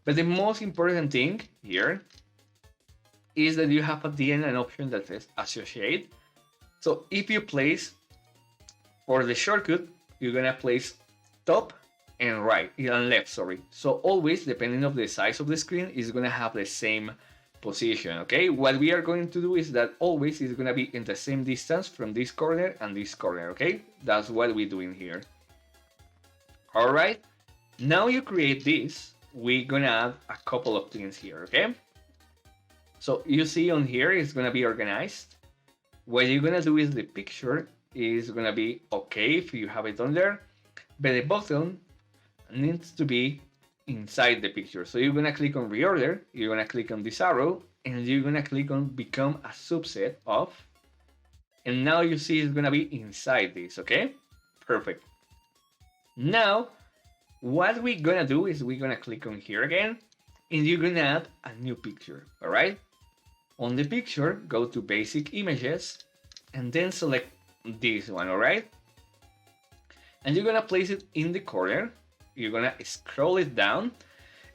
but the most important thing here is that you have at the end an option that says associate. So if you place for the shortcut, you're gonna place top and right and left, sorry. So always, depending of the size of the screen, is gonna have the same position, okay? What we are going to do is that always is gonna be in the same distance from this corner and this corner, okay? That's what we're doing here. All right, now you create this, we're gonna add a couple of things here, okay? So you see on here it's gonna be organized. What you're gonna do is the picture is gonna be okay if you have it on there, but the button needs to be inside the picture. So you're gonna click on reorder, you're gonna click on this arrow, and you're gonna click on become a subset of, and now you see it's gonna be inside this, okay? Perfect. Now, what we're gonna do is we're gonna click on here again, and you're gonna add a new picture, all right? On the picture, go to basic images, and then select this one, all right? And you're gonna place it in the corner. You're gonna scroll it down,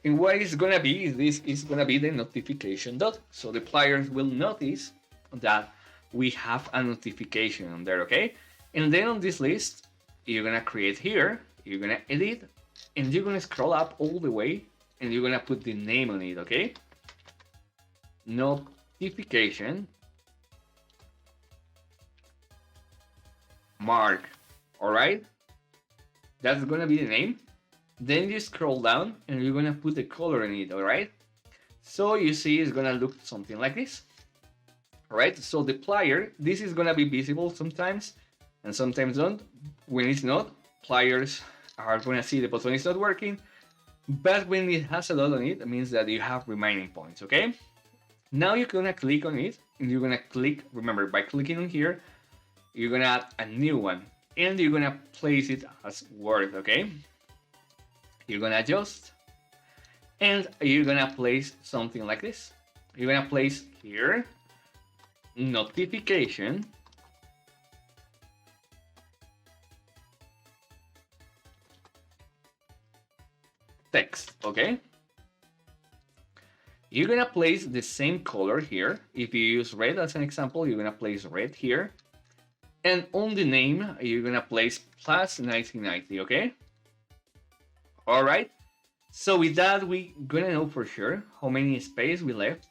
and what it's gonna be is this is gonna be the notification dot. So the players will notice that we have a notification on there, okay? And then on this list, you're gonna create here, you're gonna edit, and you're gonna scroll up all the way, and you're gonna put the name on it, okay? Notification mark, all right? That's gonna be the name. Then you scroll down and you're gonna put the color in it, all right? So you see it's gonna look something like this, all right? So the player, this is gonna be visible sometimes and sometimes don't. When it's not, players are gonna see the button is not working, but when it has a lot on it, it means that you have remaining points, okay? Now you're gonna click on it and you're gonna click, remember by clicking on here, you're gonna add a new one and you're gonna place it as Word, okay? You're gonna adjust and you're gonna place something like this. You're gonna place here notification text, okay? You're gonna place the same color here. If you use red as an example, you're gonna place red here. And on the name, you're gonna place plus 1990, okay? All right. So with that, we're gonna know for sure how many space we left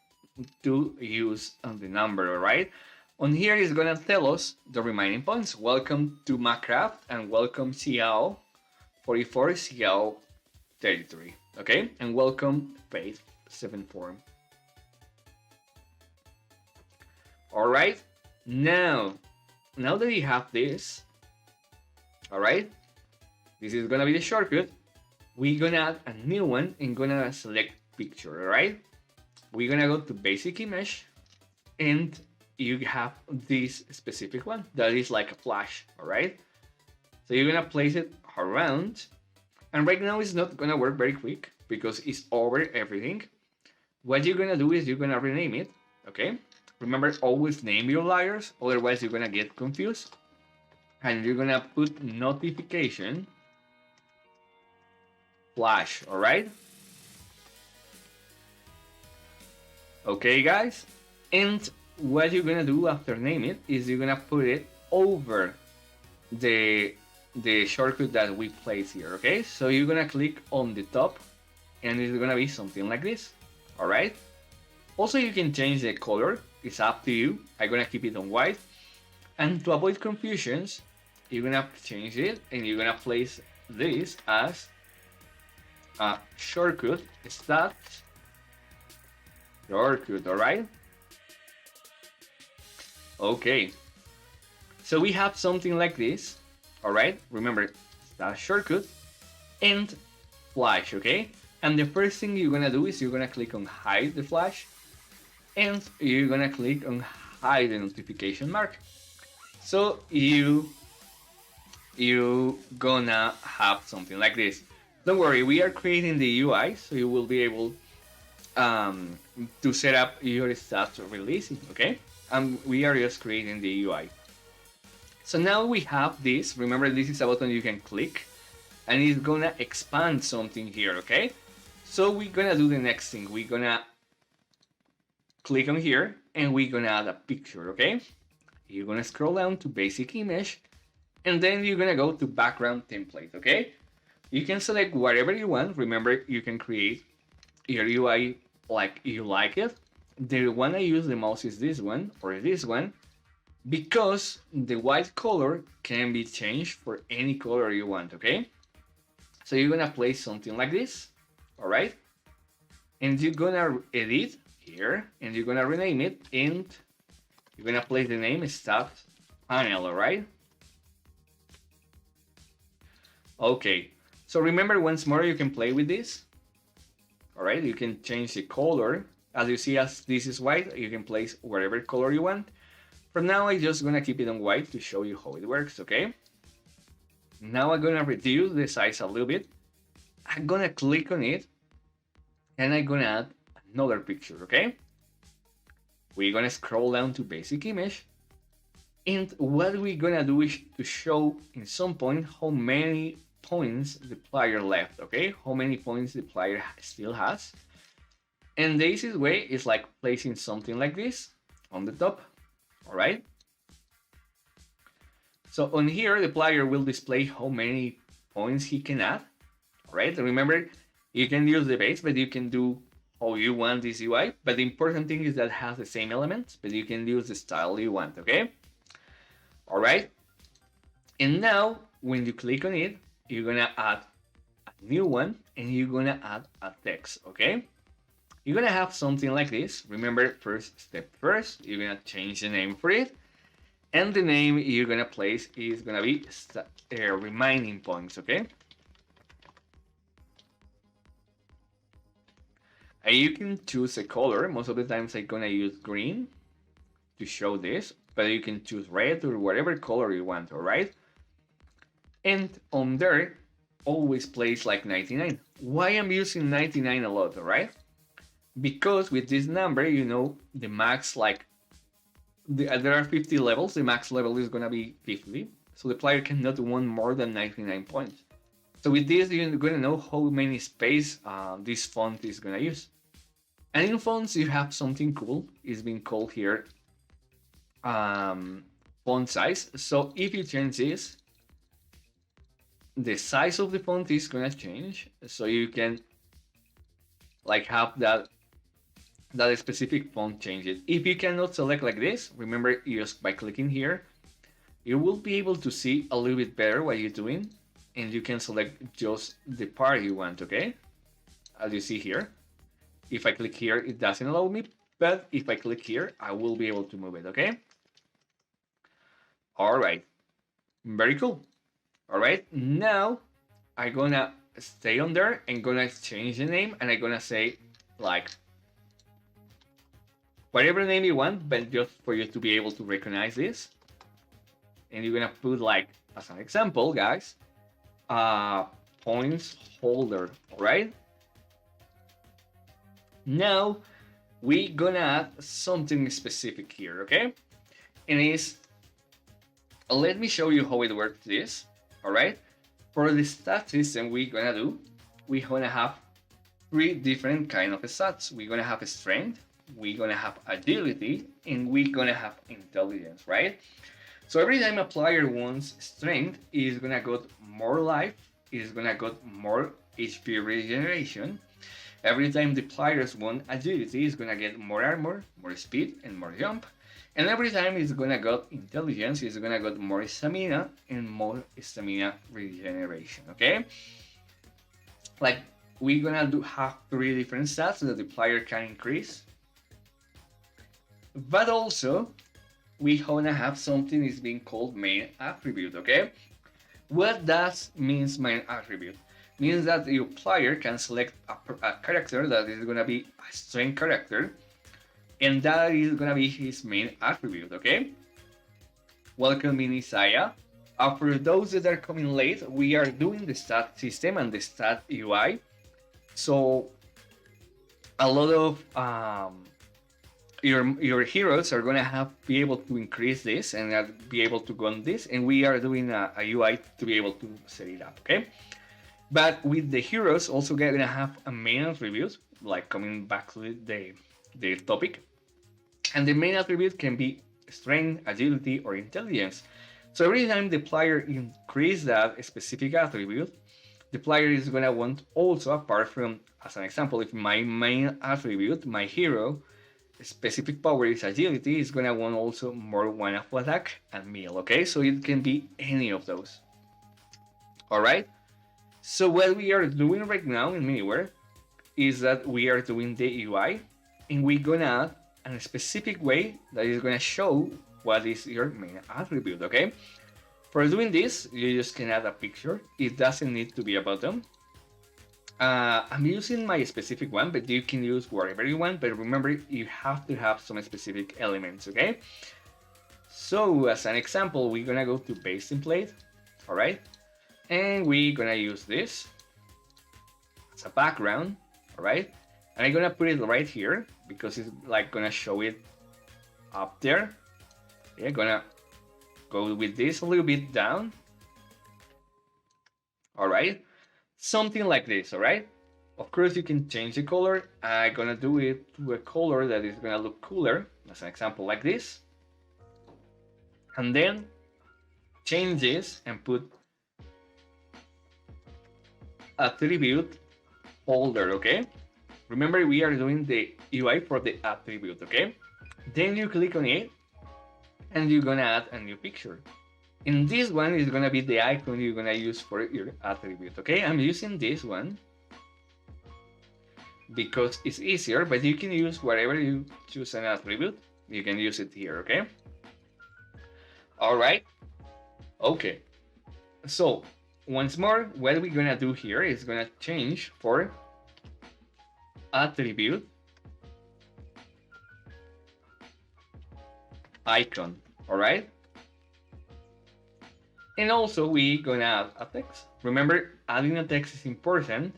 to use on the number, all right? On here is gonna tell us the remaining points. Welcome to Minecraft and welcome Xiao 44, Xiao 33, okay? And welcome Faith 7 form. All right. Now that you have this, all right, this is gonna be the shortcut. We're gonna add a new one and gonna select picture, all right? We're gonna go to basic image and you have this specific one that is like a flash, all right? So you're gonna place it around, and right now it's not gonna work very quick because it's over everything. What you're gonna do is you're gonna rename it, okay? Remember, always name your layers, otherwise you're gonna get confused. And you're gonna put notification flash, all right? Okay, guys? And what you're gonna do after name it is you're gonna put it over the shortcut that we place here, okay? So you're gonna click on the top and it's gonna be something like this, all right? Also, you can change the color, it's up to you. I'm gonna keep it on white. And to avoid confusions, you're gonna change it and you're gonna place this as a shortcut stat shortcut, all right? Okay, so we have something like this, all right? Remember, stat shortcut and flash, okay? And the first thing you're gonna do is you're gonna click on hide the flash and you're gonna click on hide the notification mark. So you gonna have something like this. Don't worry, we are creating the UI, so you will be able to set up your stats releasing, okay? And we are just creating the UI. So now we have this. Remember, this is a button you can click, and it's gonna expand something here, okay? So we're gonna do the next thing. We're gonna click on here, and we're gonna add a picture, okay? You're gonna scroll down to basic image, and then you're gonna go to background template, okay? You can select whatever you want. Remember, you can create your UI like you like it. The one I use the most is this one, or this one, because the white color can be changed for any color you want, okay? So you're gonna place something like this, all right? And you're gonna edit here, and you're gonna rename it, and you're gonna place the name stat panel, all right? Okay, so remember once more, you can play with this, all right? You can change the color. As you see, as this is white, you can place whatever color you want. For now, I'm just gonna keep it on white to show you how it works, okay? Now I'm gonna reduce the size a little bit. I'm gonna click on it, and I'm gonna add another picture, okay? We're gonna scroll down to basic image, and what we're gonna do is to show in some point how many points the player left, okay? How many points the player still has. And the easiest way is like placing something like this on the top, all right? So on here, the player will display how many points he can add, all right? Remember, you can use the base, but you can do how you want this UI. But the important thing is that it has the same elements, but you can use the style you want, okay? All right. And now, when you click on it, you're gonna add a new one, and you're gonna add a text, okay? You're gonna have something like this. Remember, first step first, you're gonna change the name for it. And the name you're gonna place is gonna be remaining points, okay? And you can choose a color. Most of the times I'm gonna use green to show this, but you can choose red or whatever color you want, all right? And on there, always place like 99. Why I'm using 99 a lot, all right? Because with this number, you know, the max, like, there are 50 levels, the max level is gonna be 50, so the player cannot win more than 99 points. So with this, you're gonna know how many space this font is gonna use. And in fonts, you have something cool, it's been called here font size. So if you change this, the size of the font is gonna change, so you can like have that specific font change it. If you cannot select like this, remember, just by clicking here, you will be able to see a little bit better what you're doing, and you can select just the part you want, okay? As you see here, if I click here, it doesn't allow me, but if I click here, I will be able to move it, okay? All right, very cool. All right, now I'm gonna stay on there and gonna change the name, and I'm gonna say like whatever name you want, but just for you to be able to recognize this. And you're gonna put, like, as an example, guys, points holder, all right? Now we gonna add something specific here, okay? And it's, let me show you how it works this, all right? For the stat system we're gonna have 3 different kind of stats. We're gonna have a strength, we're gonna have agility, and we're gonna have intelligence, right? So every time a player wants strength, is gonna get more life, is gonna get more HP regeneration. Every time the players want agility, is gonna get more armor, more speed, and more jump. And every time it's gonna get intelligence, it's gonna get more stamina and more stamina regeneration. Okay, like we're gonna have 3 different stats that the player can increase, but also we gonna have something is being called main attribute. Okay, what does means main attribute? Means that your player can select a character that is gonna be a strength character, and that is gonna be his main attribute. Okay. Welcome in Isaiah. For those that are coming late, we are doing the stat system and the stat UI. So a lot of your heroes are gonna have be able to increase this and be able to go on this, and we are doing a UI to be able to set it up. Okay. But with the heroes, also gonna have a main attribute, like coming back to the topic, and the main attribute can be strength, agility, or intelligence. So every time the player increase that specific attribute, the player is gonna want also, apart from, as an example, if my main attribute, my hero, specific power is agility, is gonna want also more one up attack and meal. Okay, so it can be any of those. All right. So what we are doing right now in Miniware is that we are doing the UI, and we're gonna add a specific way that is gonna show what is your main attribute. Okay. For doing this, you just can add a picture. It doesn't need to be a button. I'm using my specific one, but you can use whatever you want. But remember, you have to have some specific elements. Okay. So as an example, we're gonna go to base template. All right. And we're gonna use this as a background, all right? And I'm gonna put it right here because it's like gonna show it up there. Yeah, gonna go with this a little bit down. All right, something like this, all right? Of course, you can change the color. I'm gonna do it to a color that is gonna look cooler, as an example like this. And then change this and put attribute folder. Okay, remember we are doing the UI for the attribute. Okay, then you click on it and you're gonna add a new picture. In this one is gonna be the icon you're gonna use for your attribute. Okay, I'm using this one because it's easier, but you can use whatever you choose an attribute, you can use it here. Okay, all right. Okay, so once more, what we're gonna do here is gonna change for attribute icon. All right, and also we're gonna add a text. Remember, adding a text is important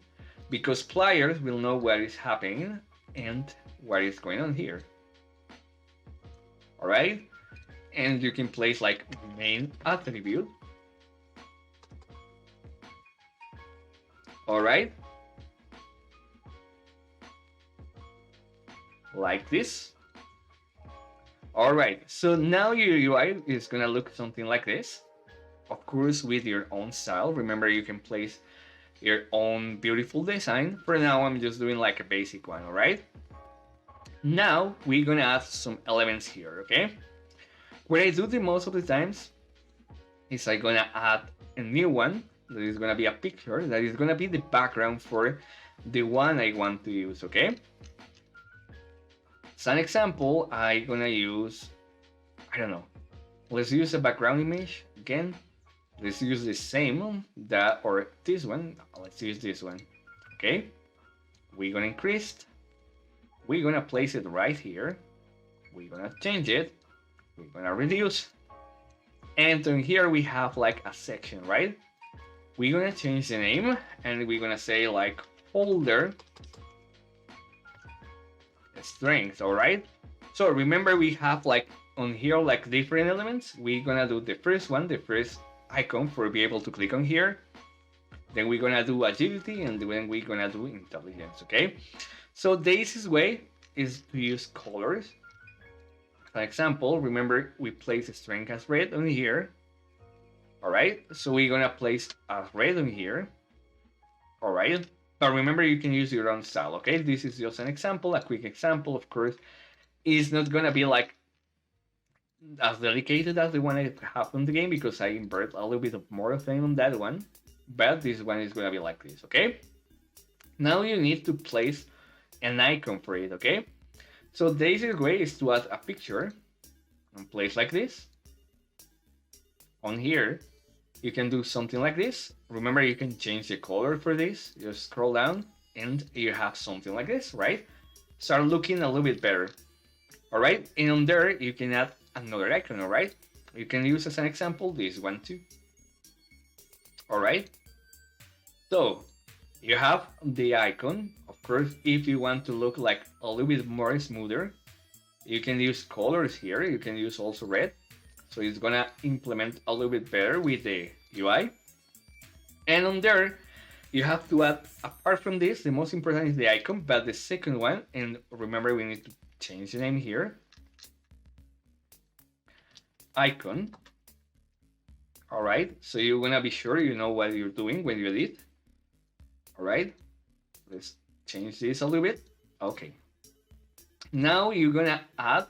because players will know what is happening and what is going on here. All right, and you can place like main attribute. All right, like this. All right, so now your UI is gonna look something like this. Of course, with your own style. Remember, you can place your own beautiful design. For now, I'm just doing like a basic one. All right, now we're gonna add some elements here. Okay, what I do the most of the times is I'm gonna add a new one that is gonna be a picture that is gonna be the background for the one I want to use. Okay, as an example, I'm gonna use, I don't know, let's use a background image again. Let's use the same that, or this one. Let's use this one. Okay, we're gonna increase, we're gonna place it right here, we're gonna change it, we're gonna reduce, and then here we have like a section, right? We're gonna change the name and we're gonna say like folder strength. All right, so remember we have like on here like different elements. We're gonna do the first one, the first icon for be able to click on here, then we're gonna do agility, and then we're gonna do intelligence. Okay, so the easiest way is to use colors. For example, remember we place string as red on here. All right, so we're gonna place as red on here. All right, but remember you can use your own style. Okay, this is just an example, a quick example. Of course, it's not gonna be like as dedicated as the one I have on the game because I invert a little bit of more of time on that one. But this one is gonna be like this. Okay. Now you need to place an icon for it. Okay. So the easiest way is to add a picture and place like this. On here, you can do something like this. Remember, you can change the color for this. Just scroll down and you have something like this, right? Start looking a little bit better. All right, and on there, you can add another icon, all right? You can use as an example this one too. All right, so you have the icon. Of course, if you want to look like a little bit more smoother, you can use colors here. You can use also red. So it's gonna implement a little bit better with the UI. And on there, you have to add, apart from this, the most important is the icon, but the second one, and remember we need to change the name here. Icon. All right, so you're gonna be sure you know what you're doing when you edit. All right, let's change this a little bit. Okay. Now you're gonna add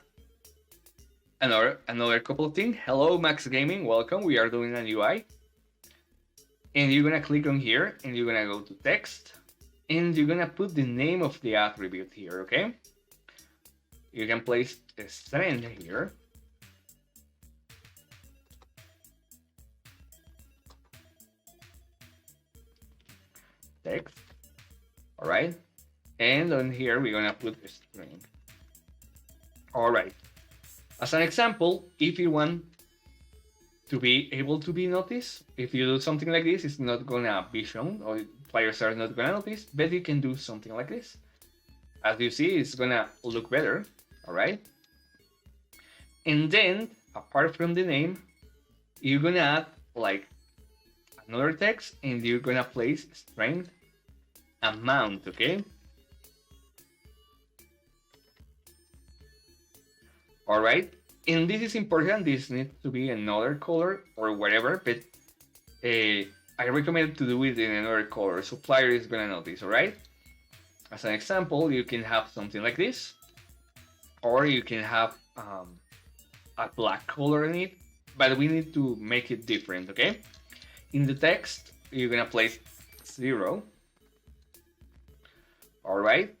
another couple of things. Hello, Max Gaming, welcome. We are doing a UI. And you're gonna click on here and you're gonna go to text and you're gonna put the name of the attribute here, okay? You can place a string here. Text, all right? And on here, we're gonna put a string. All right. As an example, if you want to be able to be noticed, if you do something like this, it's not gonna be shown or players are not gonna notice, but you can do something like this. As you see, it's gonna look better, all right? And then, apart from the name, you're gonna add like another text and you're gonna place string amount, okay? All right, and this is important. This needs to be another color or whatever, but I recommend to do it in another color so player is gonna notice, all right? As an example, you can have something like this, or you can have a black color in it, but we need to make it different, okay? In the text, you're gonna place 0, all right?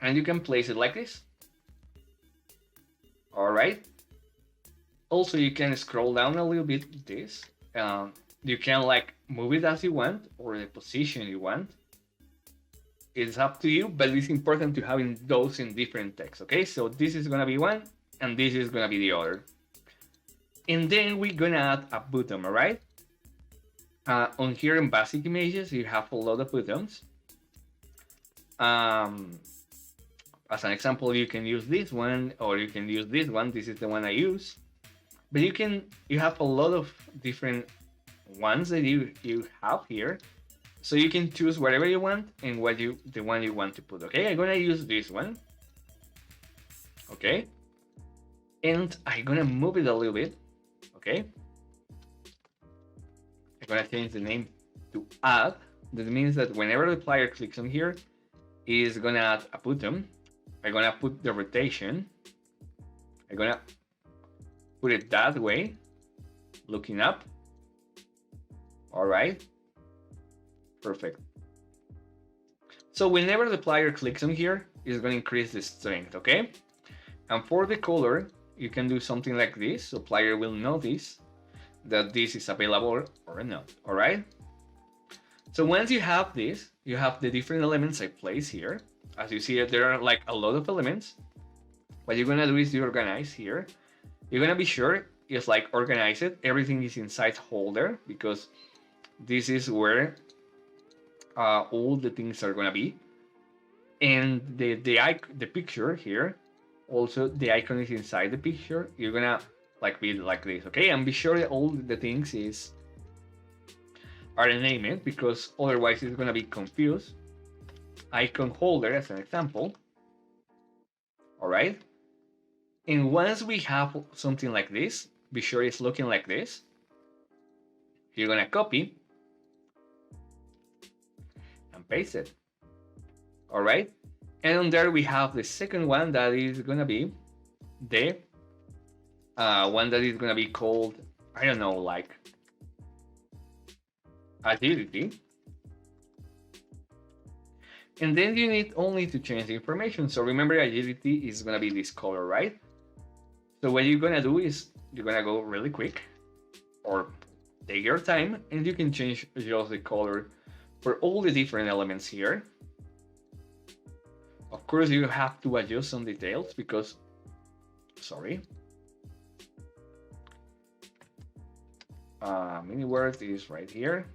And you can place it like this. All right. Also, you can scroll down a little bit this. You can like move it as you want or the position you want. It's up to you, but it's important to have those in different text. Okay, so this is gonna be one, and this is gonna be the other. And then we're gonna add a button. All right. On here in basic images, you have a lot of buttons. As an example, you can use this one or you can use this one. This is the one I use. But you have a lot of different ones that you have here. So you can choose whatever you want and the one you want to put. Okay, I'm gonna use this one. Okay. And I'm gonna move it a little bit. Okay. I'm gonna change the name to add. That means that whenever the player clicks on here, is gonna add a button. I'm gonna put the rotation. I'm gonna put it that way, looking up. All right, perfect. So whenever the player clicks on here, it's gonna increase the strength, okay? And for the color, you can do something like this, so player will notice that this is available or not, all right? So once you have this, you have the different elements I place here. As you see, there are like a lot of elements. What you're gonna do is you organize here. You're gonna be sure it's like organize it. Everything is inside holder because this is where all the things are gonna be. And the picture here, also the icon is inside the picture. You're gonna like be like this, okay? And be sure that all the things are named because otherwise it's gonna be confused. Icon holder as an example. All right. And once we have something like this, be sure it's looking like this. You're gonna copy and paste it. All right. And on there we have the second one that is gonna be the one that is gonna be called, I don't know, like agility. And then you need only to change the information. So remember, agility is gonna be this color, right? So what you're gonna do is you're gonna go really quick, or take your time, and you can change just the color for all the different elements here. Of course, you have to adjust some details because, sorry, mini word is right here.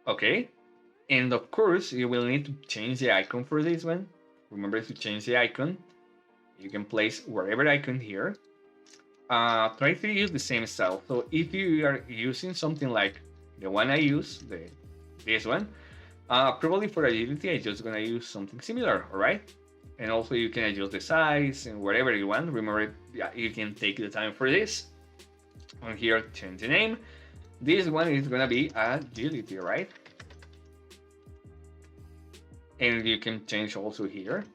Okay, and of course, you will need to change the icon for this one. Remember to change the icon. You can place wherever icon here. Try to use the same style. So if you are using something like the one I use, this one, probably for agility, I'm just gonna use something similar, all right? And also you can adjust the size and whatever you want. Remember, yeah, you can take the time for this. On here, change the name. This one is gonna be agility, right? And you can change also here.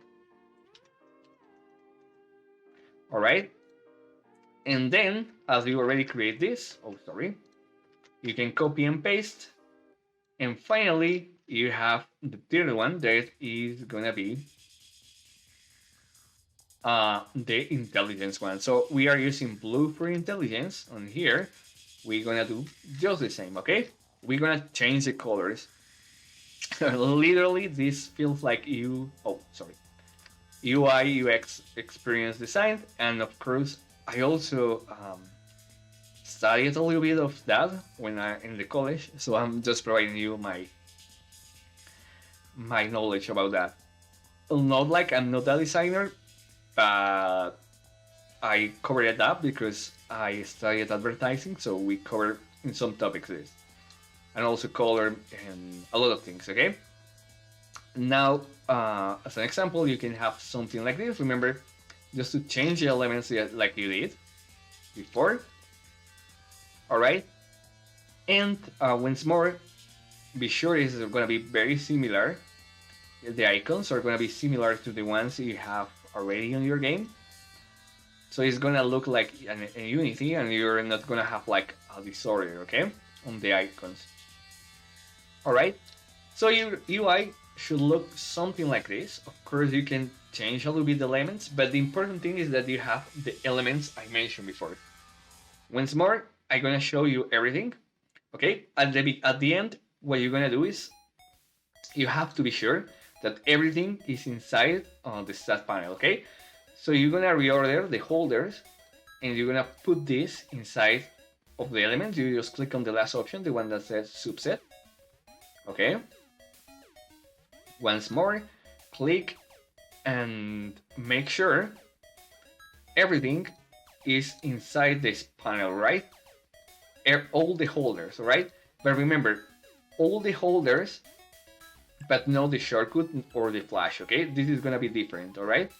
All right. And then, as you already create this, you can copy and paste. And finally, you have the third one that is gonna be the intelligence one. So we are using blue for intelligence. On here, we're gonna do just the same, okay? We're gonna change the colors. Literally, this feels like UI UX experience design, and of course, I also studied a little bit of that when I in the college. So I'm just providing you my knowledge about that. Not like I'm not a designer, but I covered it up because I studied advertising, so we cover in some topics this, and also color and a lot of things. Okay. Now, as an example, you can have something like this. Remember, just to change the elements like you did before. All right. And once more, be sure it's going to be very similar. The icons are going to be similar to the ones you have already on your game. So it's going to look like a Unity, and you're not going to have like a disorder, okay, on the icons. All right. So your UI should look something like this. Of course, you can change a little bit the elements, but the important thing is that you have the elements I mentioned before. Once more, I'm going to show you everything. Okay, at the end, what you're going to do is you have to be sure that everything is inside the stat panel, okay? So you're going to reorder the holders, and you're going to put this inside of the elements. You just click on the last option, the one that says subset, okay? Once more, click and make sure everything is inside this panel, right? All the holders, right? But remember, all the holders, but not the shortcut or the flash, okay? This is gonna be different, all right?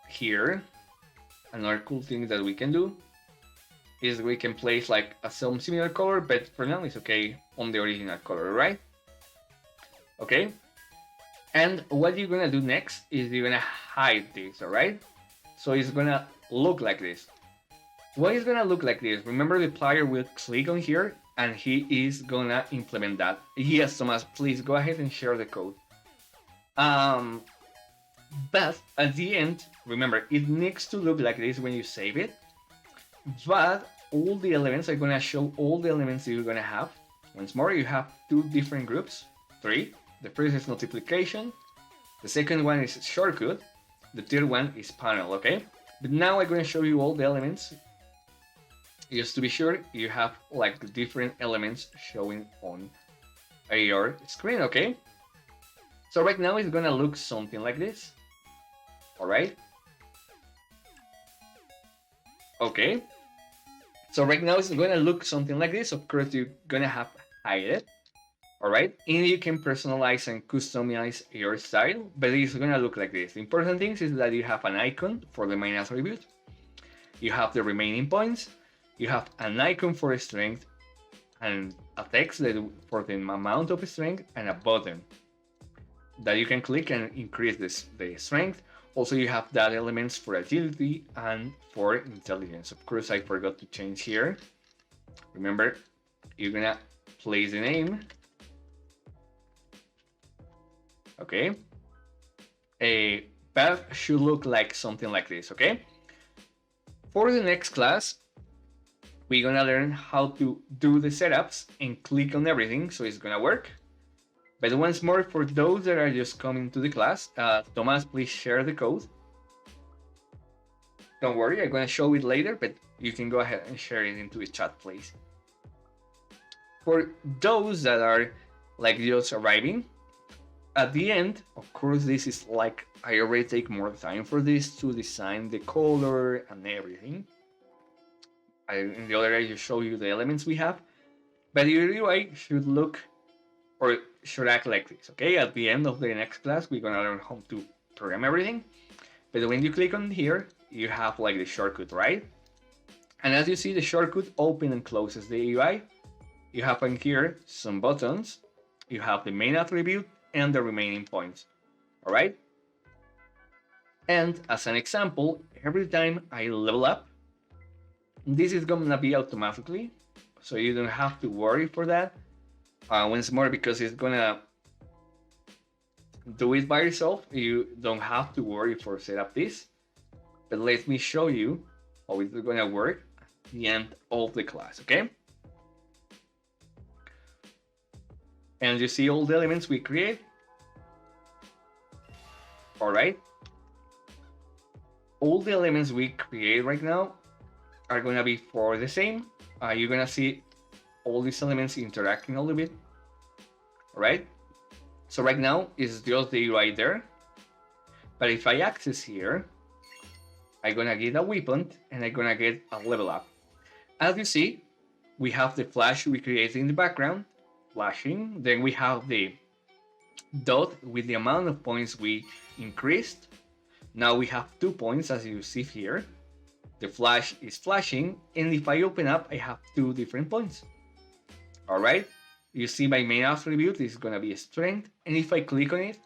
Here, another cool thing that we can do is we can place like some similar color, but for now it's okay on the original color, right? Okay. And what you're gonna do next is you're gonna hide this, all right? So it's gonna look like this. Why is gonna look like this? Remember, the player will click on here and he is gonna implement that. Yes, Thomas, please go ahead and share the code. But at the end, remember, it needs to look like this when you save it. But all the elements are gonna show all the elements you're gonna have. Once more, you have two different groups, three. The first is multiplication. The second one is shortcut. The third one is panel, okay? But now I'm gonna show you all the elements. Just to be sure, you have like the different elements showing on your screen, okay? So right now it's gonna look something like this. All right. Okay. So right now it's gonna look something like this. Of course, you're gonna have hide it. All right, and you can personalize and customize your style, but it's gonna look like this. The important things is that you have an icon for the main attribute, you have the remaining points, you have an icon for strength, and a text for the amount of strength, and a button that you can click and increase the strength. Also, you have that elements for agility and for intelligence. Of course, I forgot to change here. Remember, you're gonna place the name. Okay. A path should look like something like this, okay? For the next class, we're gonna learn how to do the setups and click on everything so it's gonna work. But once more, for those that are just coming to the class, Thomas, please share the code. Don't worry, I'm gonna show it later, but you can go ahead and share it into the chat, please. For those that are like just arriving, at the end, of course, this is like, I already take more time for this to design the color and everything. In the other area, I just show you the elements we have, but your UI should look or should act like this, okay? At the end of the next class, we're gonna learn how to program everything. But when you click on here, you have like the shortcut, right? And as you see, the shortcut open and closes the UI. You have in here some buttons. You have the main attribute and the remaining points, all right? And as an example, every time I level up, this is gonna be automatically, so you don't have to worry for that. Once more, because it's gonna do it by yourself, you don't have to worry for set up this. But let me show you how it's gonna work at the end of the class, okay? And you see all the elements we create. All right. All the elements we create right now are gonna be for the same. You're gonna see all these elements interacting a little bit. All right. So right now it's just the UI there. But if I access here, I'm gonna get a weapon and I'm gonna get a level up. As you see, we have the flash we created in the background, flashing. Then we have the dot with the amount of points we increased. Now we have 2 points, as you see here. The flash is flashing, and if I open up, I have 2 different points. All right, you see my main attribute is gonna be strength, and if I click on it,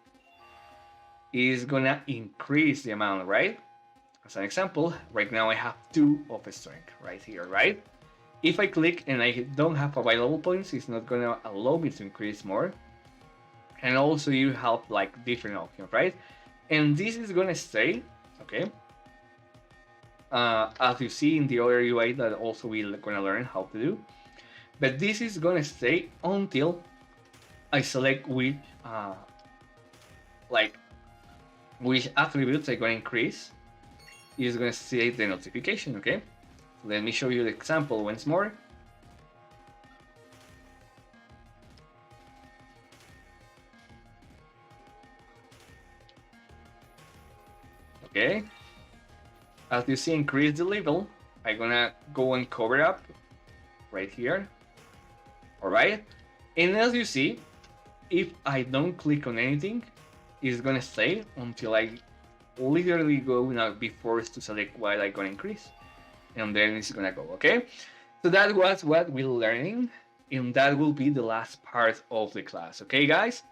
it's gonna increase the amount, right? As an example, right now I have 2 of strength right here, right? If I click and I don't have available points, it's not gonna allow me to increase more. And also you have like different options, right? And this is gonna stay, okay? As you see in the other UI that also we're gonna learn how to do. But this is gonna stay until I select which attributes I'm gonna increase. It's gonna say the notification, okay? Let me show you the example once more. Okay, as you see, increase the level. I'm gonna go and cover up right here. All right, and as you see, if I don't click on anything, it's gonna stay until I literally go now be forced to select what I'm gonna increase, and then it's gonna go. Okay, so that was what we're learning, and that will be the last part of the class. Okay, guys.